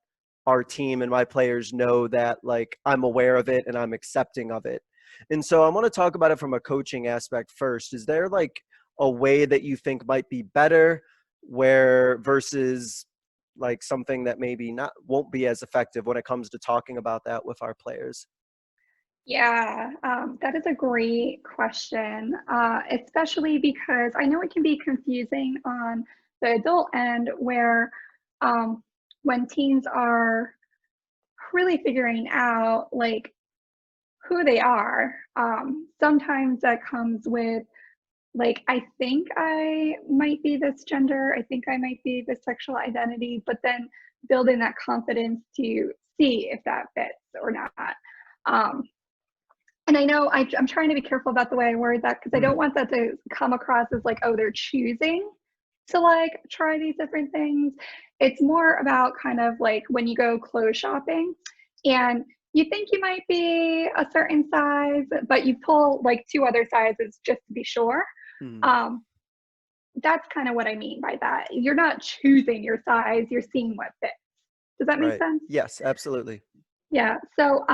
our team and my players know that like I'm aware of it and I'm accepting of it. And so I want to talk about it from a coaching aspect first. Is there like a way that you think might be better where versus like something that maybe not won't be as effective when it comes to talking about that with our players? Yeah, that is a great question, especially because I know it can be confusing on the adult end where when teens are really figuring out like who they are, sometimes that comes with like, I think I might be this gender, I think I might be this sexual identity, but then building that confidence to see if that fits or not. Um, and I know I'm trying to be careful about the way I word that because I don't want that to come across as like, oh, they're choosing to like try these different things. It's more about kind of like when you go clothes shopping and you think you might be a certain size, but you pull like two other sizes just to be sure. Mm, Um, that's kind of what I mean by that. You're not choosing your size, you're seeing what fits. Does that make right. sense? Yes, absolutely. Yeah. So,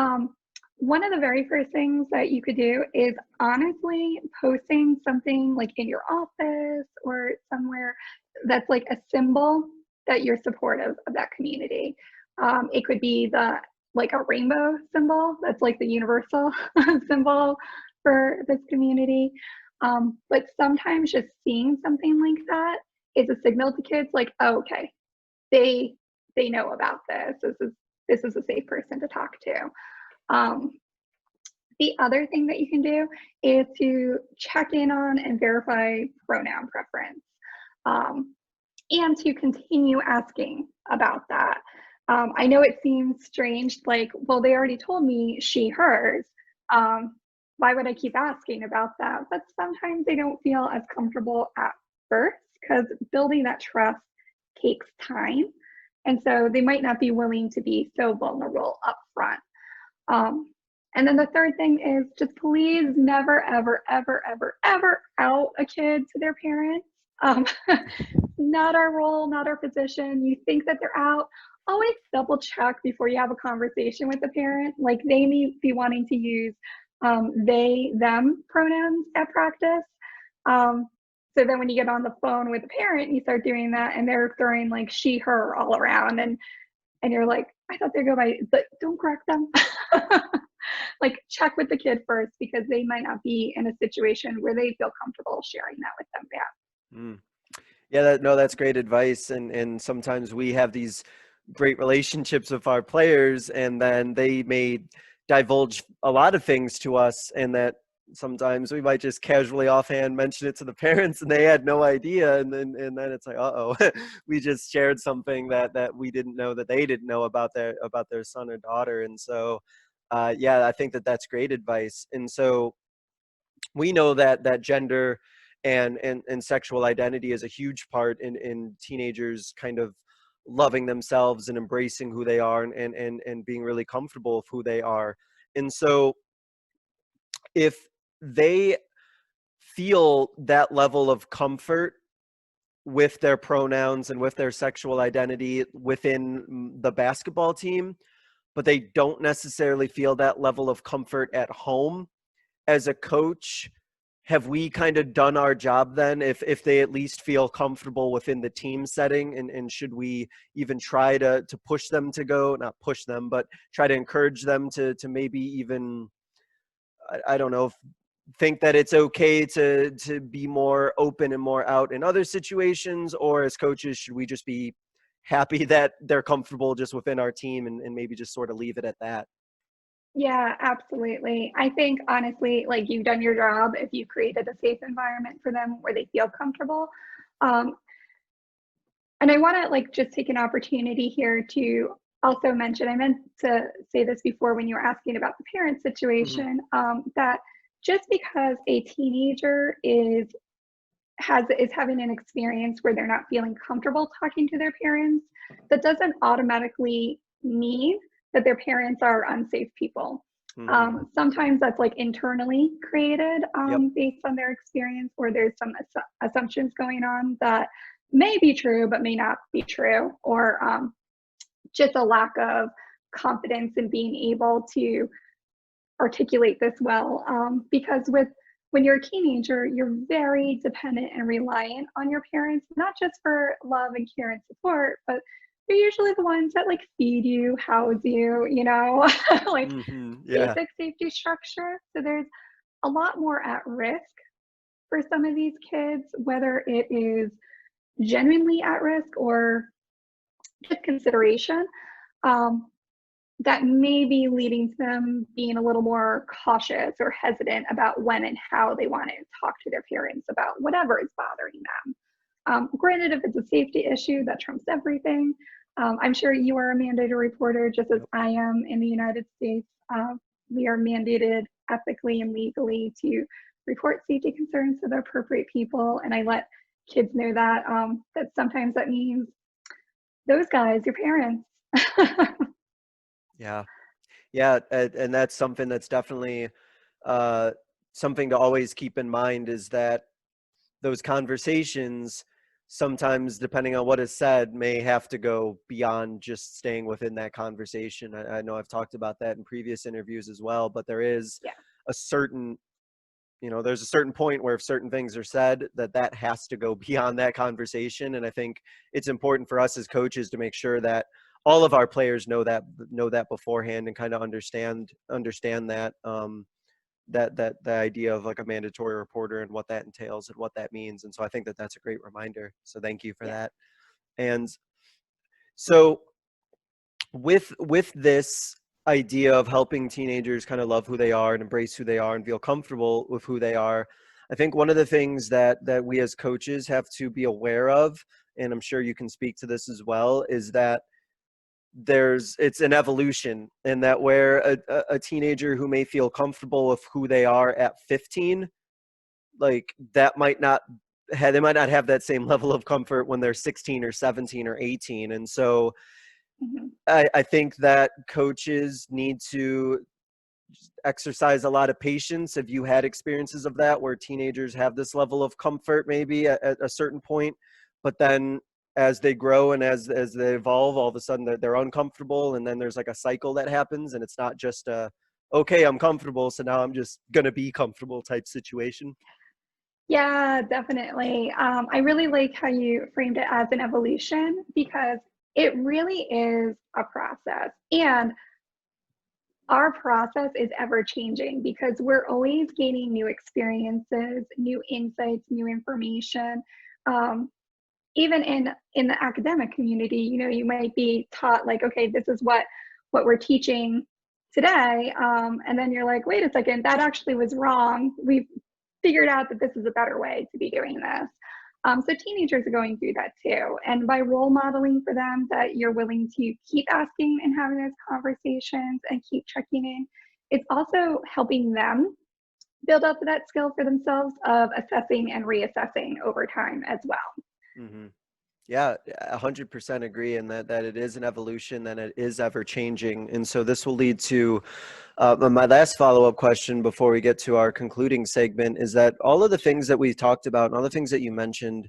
one of the very first things that you could do is honestly posting something like in your office or somewhere that's like a symbol that you're supportive of that community. It could be like a rainbow symbol that's like the universal symbol for this community. But sometimes just seeing something like that is a signal to kids like, oh, okay, they they know about this. This is a safe person to talk to. Um, the other thing that you can do is to check in on and verify pronoun preference, um, and to continue asking about that. I know it seems strange, like, well, they already told me she, hers. Why would I keep asking about that? But sometimes they don't feel as comfortable at first because building that trust takes time. And so they might not be willing to be so vulnerable up front. Um, and then the third thing is just please never, ever, ever, ever, ever out a kid to their parents. Um, not our role, not our position. You think that they're out, always double check before you have a conversation with the parent. Like they may be wanting to use they, them pronouns at practice. So then when you get on the phone with the parent, you start doing that and they're throwing like she, her all around. And you're like, I thought they go by, but don't correct them. Like check with the kid first because they might not be in a situation where they feel comfortable sharing that with them. Yeah. Mm. Yeah, no, that's great advice. And sometimes we have these great relationships with our players, and then they may divulge a lot of things to us, and that sometimes we might just casually offhand mention it to the parents, and they had no idea, and then it's like, uh-oh, we just shared something that we didn't know that they didn't know about their son or daughter. And so, yeah, I think that's great advice. And so we know that gender and sexual identity is a huge part in teenagers kind of loving themselves and embracing who they are and being really comfortable with who they are. And so if they feel that level of comfort with their pronouns and with their sexual identity within the basketball team, but they don't necessarily feel that level of comfort at home, as a coach, have we kind of done our job then if they at least feel comfortable within the team setting? And should we even try to push them to go, not push them, but try to encourage them to maybe even, I don't know, think that it's okay to be more open and more out in other situations? Or as coaches, should we just be happy that they're comfortable just within our team and maybe just sort of leave it at that? Yeah, absolutely. I think honestly, like you've done your job if you created a safe environment for them where they feel comfortable. Um, and I want to like just take an opportunity here to also mention, I meant to say this before when you were asking about the parent Hmm. situation, that just because a teenager is having an experience where they're not feeling comfortable talking to their parents, that doesn't automatically mean that their parents are unsafe people. Hmm. Sometimes that's like internally created Yep. based on their experience, or there's some assumptions going on that may be true but may not be true, or just a lack of confidence in being able to articulate this well. Because when you're a teenager, you're very dependent and reliant on your parents, not just for love and care and support, but they're usually the ones that like feed you, house you, like Yeah. basic safety structure. So there's a lot more at risk for some of these kids, whether it is genuinely at risk or just consideration. That may be leading to them being a little more cautious or hesitant about when and how they want to talk to their parents about whatever is bothering them. Granted, if it's a safety issue, that trumps everything. I'm sure you are a mandated reporter, just as I am in the United States. We are mandated ethically and legally to report safety concerns to the appropriate people, and I let kids know that that sometimes that means those guys, your parents. Yeah. Yeah. And that's something that's definitely something to always keep in mind, is that those conversations, sometimes depending on what is said, may have to go beyond just staying within that conversation. I know I've talked about that in previous interviews as well, but there is a certain, there's a certain point where if certain things are said, that has to go beyond that conversation. And I think it's important for us as coaches to make sure that all of our players know that beforehand and kind of understand that, that the idea of like a mandatory reporter and what that entails and what that means. And so I think that that's a great reminder. So thank you for that. And so with this idea of helping teenagers kind of love who they are and embrace who they are and feel comfortable with who they are, I think one of the things that we as coaches have to be aware of, and I'm sure you can speak to this as well, is that it's an evolution, and that where a teenager who may feel comfortable with who they are at 15, like that might not they might not have that same level of comfort when they're 16 or 17 or 18. And so I think that coaches need to exercise a lot of patience. Have you had experiences of that where teenagers have this level of comfort maybe at a certain point, but then as they grow and as they evolve, all of a sudden they're uncomfortable, and then there's like a cycle that happens, and it's not just okay, I'm comfortable, so now I'm just gonna be comfortable type situation? Yeah, definitely. I really like how you framed it as an evolution, because it really is a process. And our process is ever changing because we're always gaining new experiences, new insights, new information. Even in the academic community, you might be taught like, okay, this is what we're teaching today. And then you're like, wait a second, that actually was wrong. We've figured out that this is a better way to be doing this. So teenagers are going through that too. And by role modeling for them that you're willing to keep asking and having those conversations and keep checking in, it's also helping them build up that skill for themselves of assessing and reassessing over time as well. Mm-hmm. Yeah, 100% agree, and that it is an evolution and it is ever changing. And so this will lead to my last follow-up question before we get to our concluding segment, is that all of the things that we talked about and all the things that you mentioned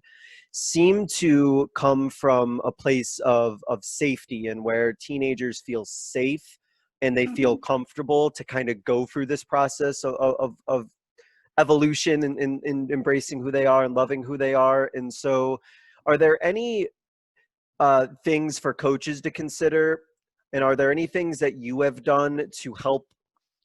seem to come from a place of safety, and where teenagers feel safe and they feel comfortable to kind of go through this process of evolution and embracing who they are and loving who they are. And so are there any things for coaches to consider, and are there any things that you have done to help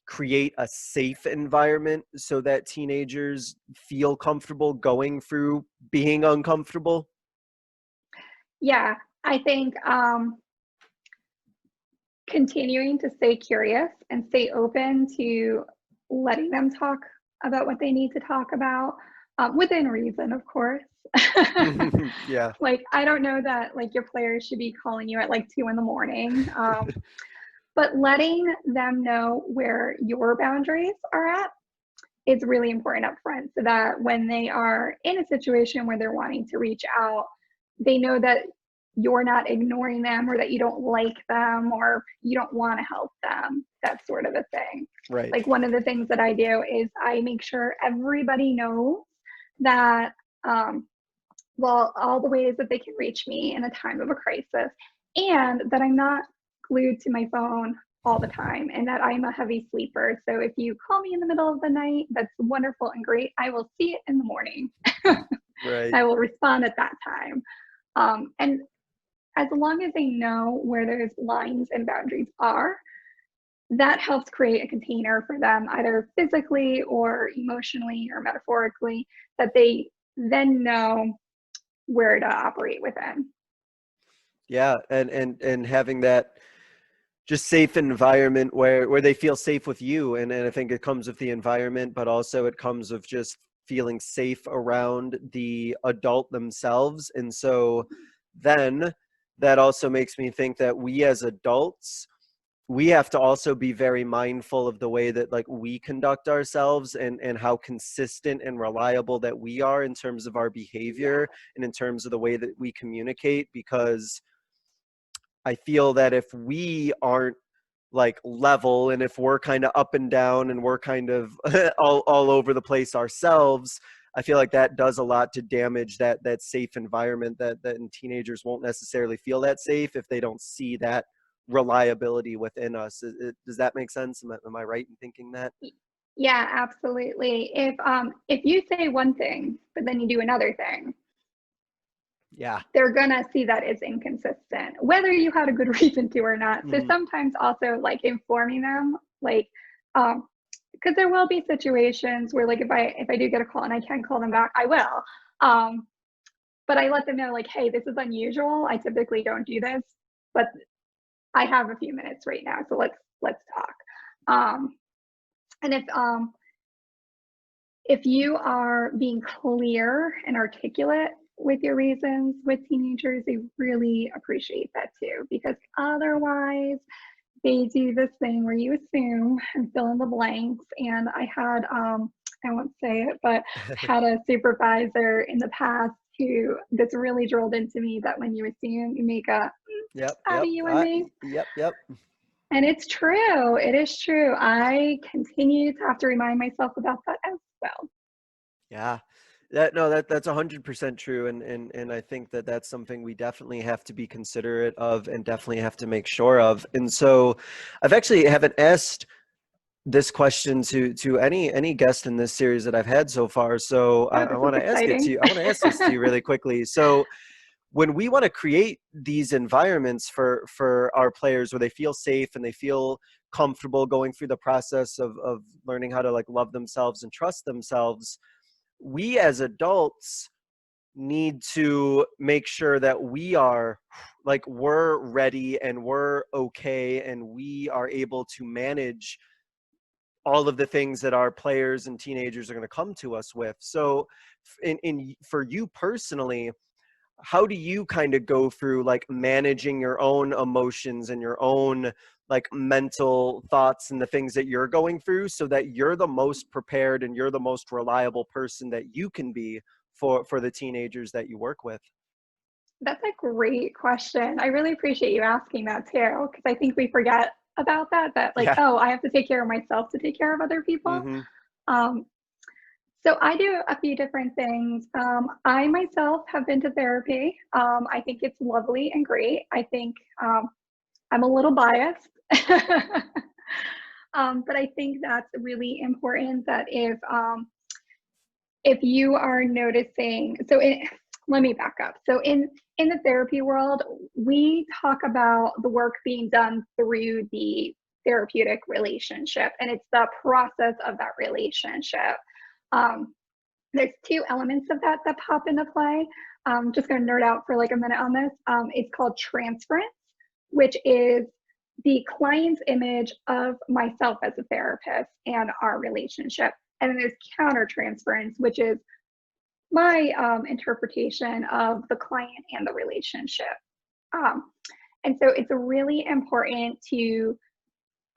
create a safe environment so that teenagers feel comfortable going through being uncomfortable? Yeah, I think continuing to stay curious and stay open to letting them talk about what they need to talk about, within reason, of course. Yeah. Like, I don't know that like your players should be calling you at like 2 a.m, but letting them know where your boundaries are at is really important up front, so that when they are in a situation where they're wanting to reach out, they know that you're not ignoring them, or that you don't like them, or you don't want to help them, that sort of a thing. Right. Like, one of the things that I do is I make sure everybody knows that, well, all the ways that they can reach me in a time of a crisis, and that I'm not glued to my phone all the time, and that I'm a heavy sleeper. So if you call me in the middle of the night, that's wonderful and great. I will see it in the morning. Right. I will respond at that time. And as long as they know where those lines and boundaries are, that helps create a container for them, either physically or emotionally or metaphorically, that they then know where to operate within. Yeah, and having that just safe environment where they feel safe with you, and I think it comes with the environment, but also it comes with just feeling safe around the adult themselves. And so then that also makes me think that we as adults, we have to also be very mindful of the way that like we conduct ourselves, and how consistent and reliable that we are in terms of our behavior and in terms of the way that we communicate. Because I feel that if we aren't like level, and if we're kind of up and down, and we're kind of all over the place ourselves, I feel like that does a lot to damage that safe environment, that teenagers won't necessarily feel that safe if they don't see that reliability within us. Does that make sense? Am I right in thinking that? Yeah, absolutely. If you say one thing, but then you do another thing, Yeah. they're gonna see that as inconsistent, whether you had a good reason to or not. So sometimes also like informing them, like, because there will be situations where like if I do get a call and I can call them back, I will. But I let them know like, hey, this is unusual. I typically don't do this, but I have a few minutes right now, so let's talk. And if you are being clear and articulate with your reasons with teenagers, they really appreciate that too, because otherwise they do this thing where you assume and fill in the blanks. And I had, I won't say it, but had a supervisor in the past who this really drilled into me that when you assume, you make a out of you and me. Yep. And it's true. It is true. I continue to have to remind myself about that as well. Yeah. That's 100% true, and I think that that's something we definitely have to be considerate of, and definitely have to make sure of. And so I've actually haven't asked this question to any guest in this series that I've had so far. So I want to ask it to you. I want to ask this to you really quickly. So when we want to create these environments for our players where they feel safe and they feel comfortable going through the process of learning how to like love themselves and trust themselves, we as adults need to make sure that we are like, we're ready and we're okay, and we are able to manage all of the things that our players and teenagers are going to come to us with. So for you personally, how do you kind of go through like managing your own emotions and your own like mental thoughts and the things that you're going through, so that you're the most prepared and you're the most reliable person that you can be for the teenagers that you work with? That's a great question. I really appreciate you asking that too, because I think we forget about that like, Yeah. oh, I have to take care of myself to take care of other people. Mm-hmm. Um, so I do a few different things. I myself have been to therapy. I think it's lovely and great. I think I'm a little biased. But I think that's really important, that if you are noticing, let me back up. So in the therapy world, we talk about the work being done through the therapeutic relationship, and it's the process of that relationship. There's two elements of that pop into play. Just going to nerd out for like a minute on this. It's called transference, which is the client's image of myself as a therapist and our relationship. And then there's countertransference, which is my interpretation of the client and the relationship. And so it's really important to,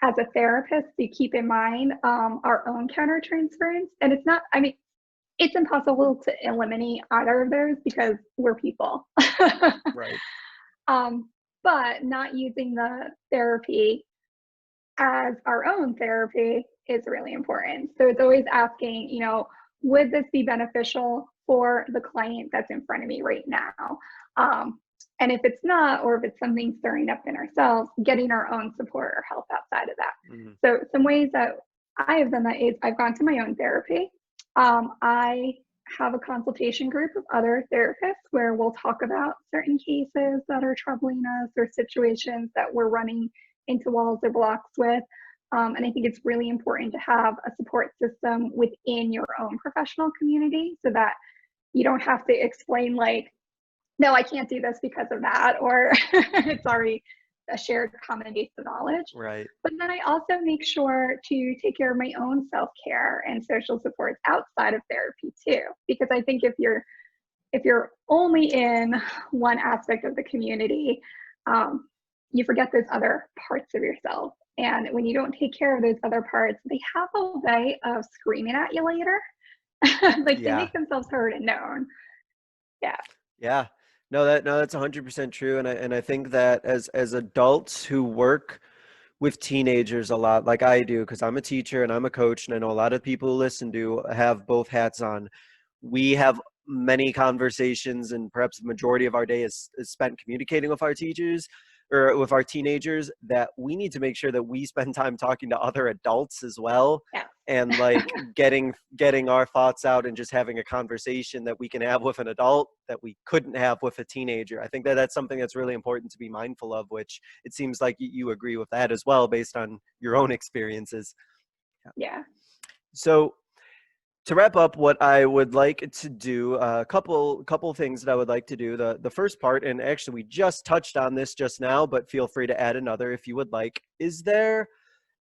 as a therapist, to keep in mind our own countertransference. And it's not, I mean, it's impossible to eliminate either of those because we're people. Right. But not using the therapy as our own therapy is really important. So it's always asking, would this be beneficial for the client that's in front of me right now? And if it's not, or if it's something stirring up in ourselves, getting our own support or help outside of that. Mm-hmm. So some ways that I have done that is I've gone to my own therapy. I have a consultation group of other therapists where we'll talk about certain cases that are troubling us or situations that we're running into walls or blocks with. And I think it's really important to have a support system within your own professional community so that you don't have to explain like, no, I can't do this because of that, or it's already a shared common base of knowledge. Right. But then I also make sure to take care of my own self-care and social supports outside of therapy too, because I think if you're only in one aspect of the community, you forget those other parts of yourself. And when you don't take care of those other parts, they have a way of screaming at you later. Like they make themselves heard and known. Yeah. Yeah. No, that's 100% true. And I think that as adults who work with teenagers a lot, like I do, because I'm a teacher and I'm a coach, and I know a lot of people who listen to have both hats on. We have many conversations, and perhaps the majority of our day is spent communicating with our teachers or with our teenagers, that we need to make sure that we spend time talking to other adults as well. Yeah. And like getting our thoughts out and just having a conversation that we can have with an adult that we couldn't have with a teenager. I think that that's something that's really important to be mindful of, which it seems like you agree with that as well based on your own experiences. Yeah. So to wrap up, what I would like to do, a couple things that I would like to do. The first part, and actually we just touched on this just now, but feel free to add another if you would like. Is there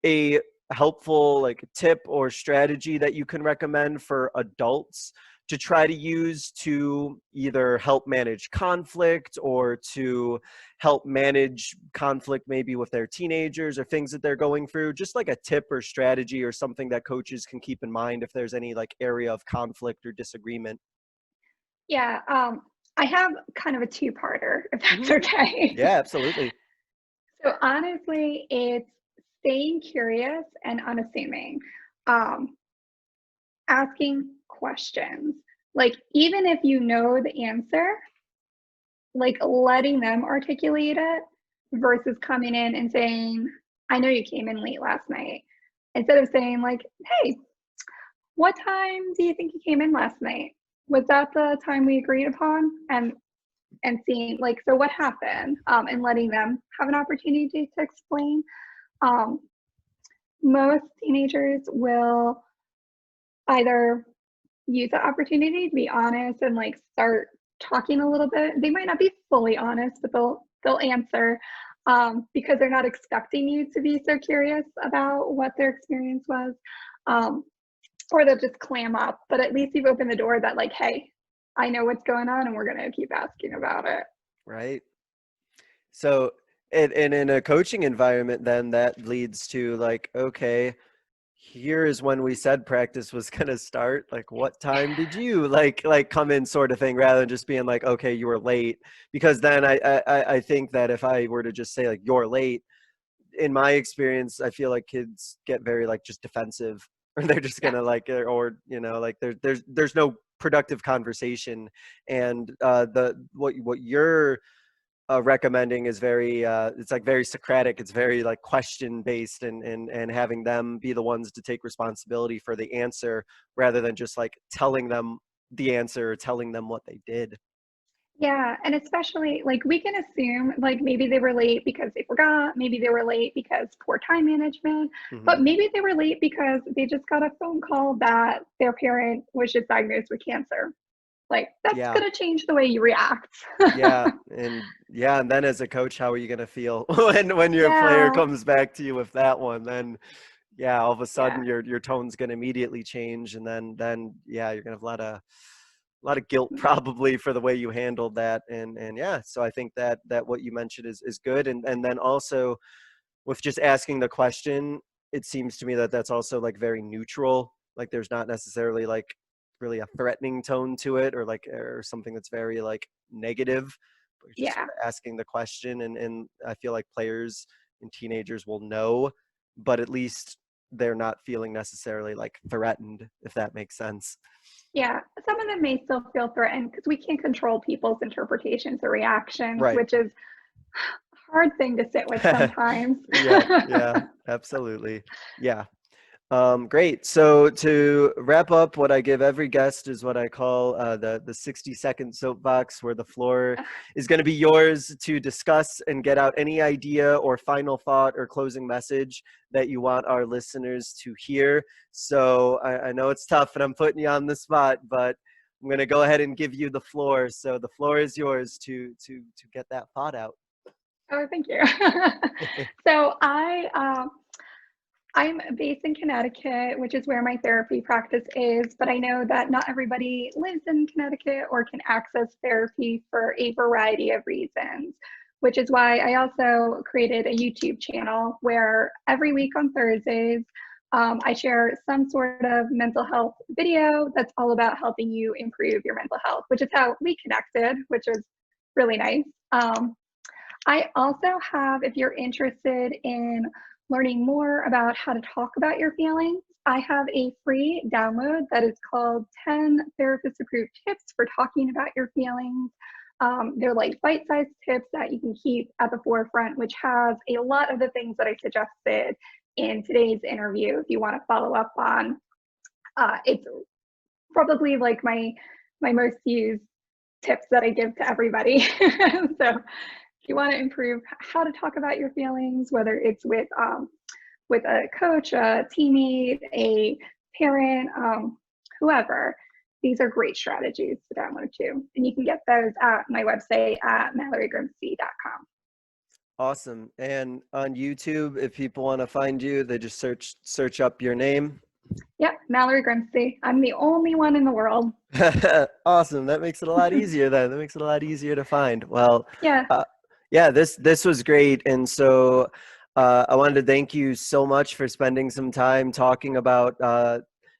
a helpful like tip or strategy that you can recommend for adults to try to use to either help manage conflict or to help manage conflict maybe with their teenagers or things that they're going through? Just like a tip or strategy or something that coaches can keep in mind if there's any like area of conflict or disagreement. Yeah. I have kind of a two-parter, if that's okay. Yeah, absolutely. So honestly, it's staying curious and unassuming. Asking questions. Like even if you know the answer, like letting them articulate it versus coming in and saying, I know you came in late last night. Instead of saying like, hey, what time do you think you came in last night? Was that the time we agreed upon? And seeing like, so what happened? And letting them have an opportunity to explain. Most teenagers will either use the opportunity to be honest and like start talking a little bit. They might not be fully honest, but they'll answer because they're not expecting you to be so curious about what their experience was. Or they'll just clam up, but at least you've opened the door that like, hey, I know what's going on and we're going to keep asking about it. Right. So, and in a coaching environment, then that leads to like, okay, here is when we said practice was going to start. Like, what time did you like come in, sort of thing, rather than just being like, okay, you were late. Because then I think that if I were to just say like, you're late, in my experience, I feel like kids get very like just defensive, or they're just gonna like, or you know, like there's no productive conversation. And what you're recommending is very it's like very Socratic. It's very like question based, and having them be the ones to take responsibility for the answer rather than just like telling them the answer or telling them what they did. Yeah, and especially like we can assume like maybe they were late because they forgot, maybe they were late because poor time management, but maybe they were late because they just got a phone call that their parent was just diagnosed with cancer. Like that's going to change the way you react. And then as a coach, how are you going to feel when your player comes back to you with that one? Then all of a sudden your tone's going to immediately change, and then you're going to have a lot of guilt probably for the way you handled that. And so I think that what you mentioned is good. And then also with just asking the question, it seems to me that that's also like very neutral. Like there's not necessarily like really a threatening tone to it, or something that's very like negative, but you're just asking the question. And I feel like players and teenagers will know, but at least they're not feeling necessarily like threatened, if that makes sense. Yeah, some of them may still feel threatened because we can't control people's interpretations or reactions, Right. which is a hard thing to sit with sometimes. Yeah, absolutely. Yeah. Great. So to wrap up, what I give every guest is what I call the 60-second soapbox, where the floor is going to be yours to discuss and get out any idea or final thought or closing message that you want our listeners to hear. So I know it's tough and I'm putting you on the spot, but I'm going to go ahead and give you the floor. So the floor is yours to get that thought out. Oh, thank you. So I'm based in Connecticut, which is where my therapy practice is, but I know that not everybody lives in Connecticut or can access therapy for a variety of reasons, which is why I also created a YouTube channel where every week on Thursdays, I share some sort of mental health video that's all about helping you improve your mental health, which is how we connected, which was really nice. I also have, if you're interested in learning more about how to talk about your feelings, I have a free download that is called 10 Therapist Approved Tips for Talking About Your Feelings. They're like bite-sized tips that you can keep at the forefront, which has a lot of the things that I suggested in today's interview. If you want to follow up on, it's probably like my most used tips that I give to everybody. So if you want to improve how to talk about your feelings, whether it's with a coach, a teammate, a parent, whoever, these are great strategies to download too. And you can get those at my website at MalloryGrimste.com. Awesome. And on YouTube, if people want to find you, they just search up your name. Yep, Mallory Grimste. I'm the only one in the world. Awesome. That makes it a lot easier then. That makes it a lot easier to find. Well, Yeah. Yeah, this was great. And so I wanted to thank you so much for spending some time talking about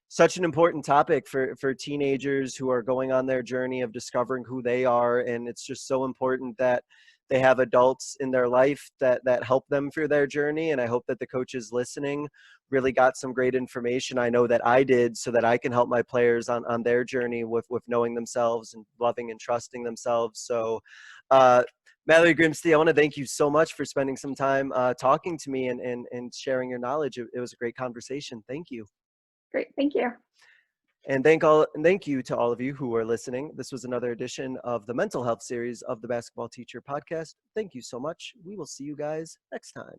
such an important topic for teenagers who are going on their journey of discovering who they are. And it's just so important that they have adults in their life that help them through their journey. And I hope that the coaches listening really got some great information. I know that I did, so that I can help my players on their journey with knowing themselves and loving and trusting themselves. So Mallory Grimste, I want to thank you so much for spending some time talking to me and sharing your knowledge. It was a great conversation. Thank you. Great. Thank you. And thank you to all of you who are listening. This was another edition of the Mental Health series of the Basketball Teacher Podcast. Thank you so much. We will see you guys next time.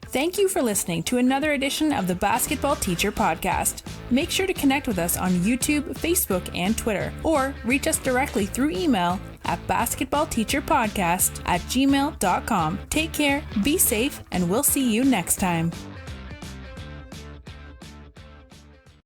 Thank you for listening to another edition of the Basketball Teacher Podcast. Make sure to connect with us on YouTube, Facebook, and Twitter, or reach us directly through email at basketballteacherpodcast@gmail.com. Take care, be safe, and we'll see you next time.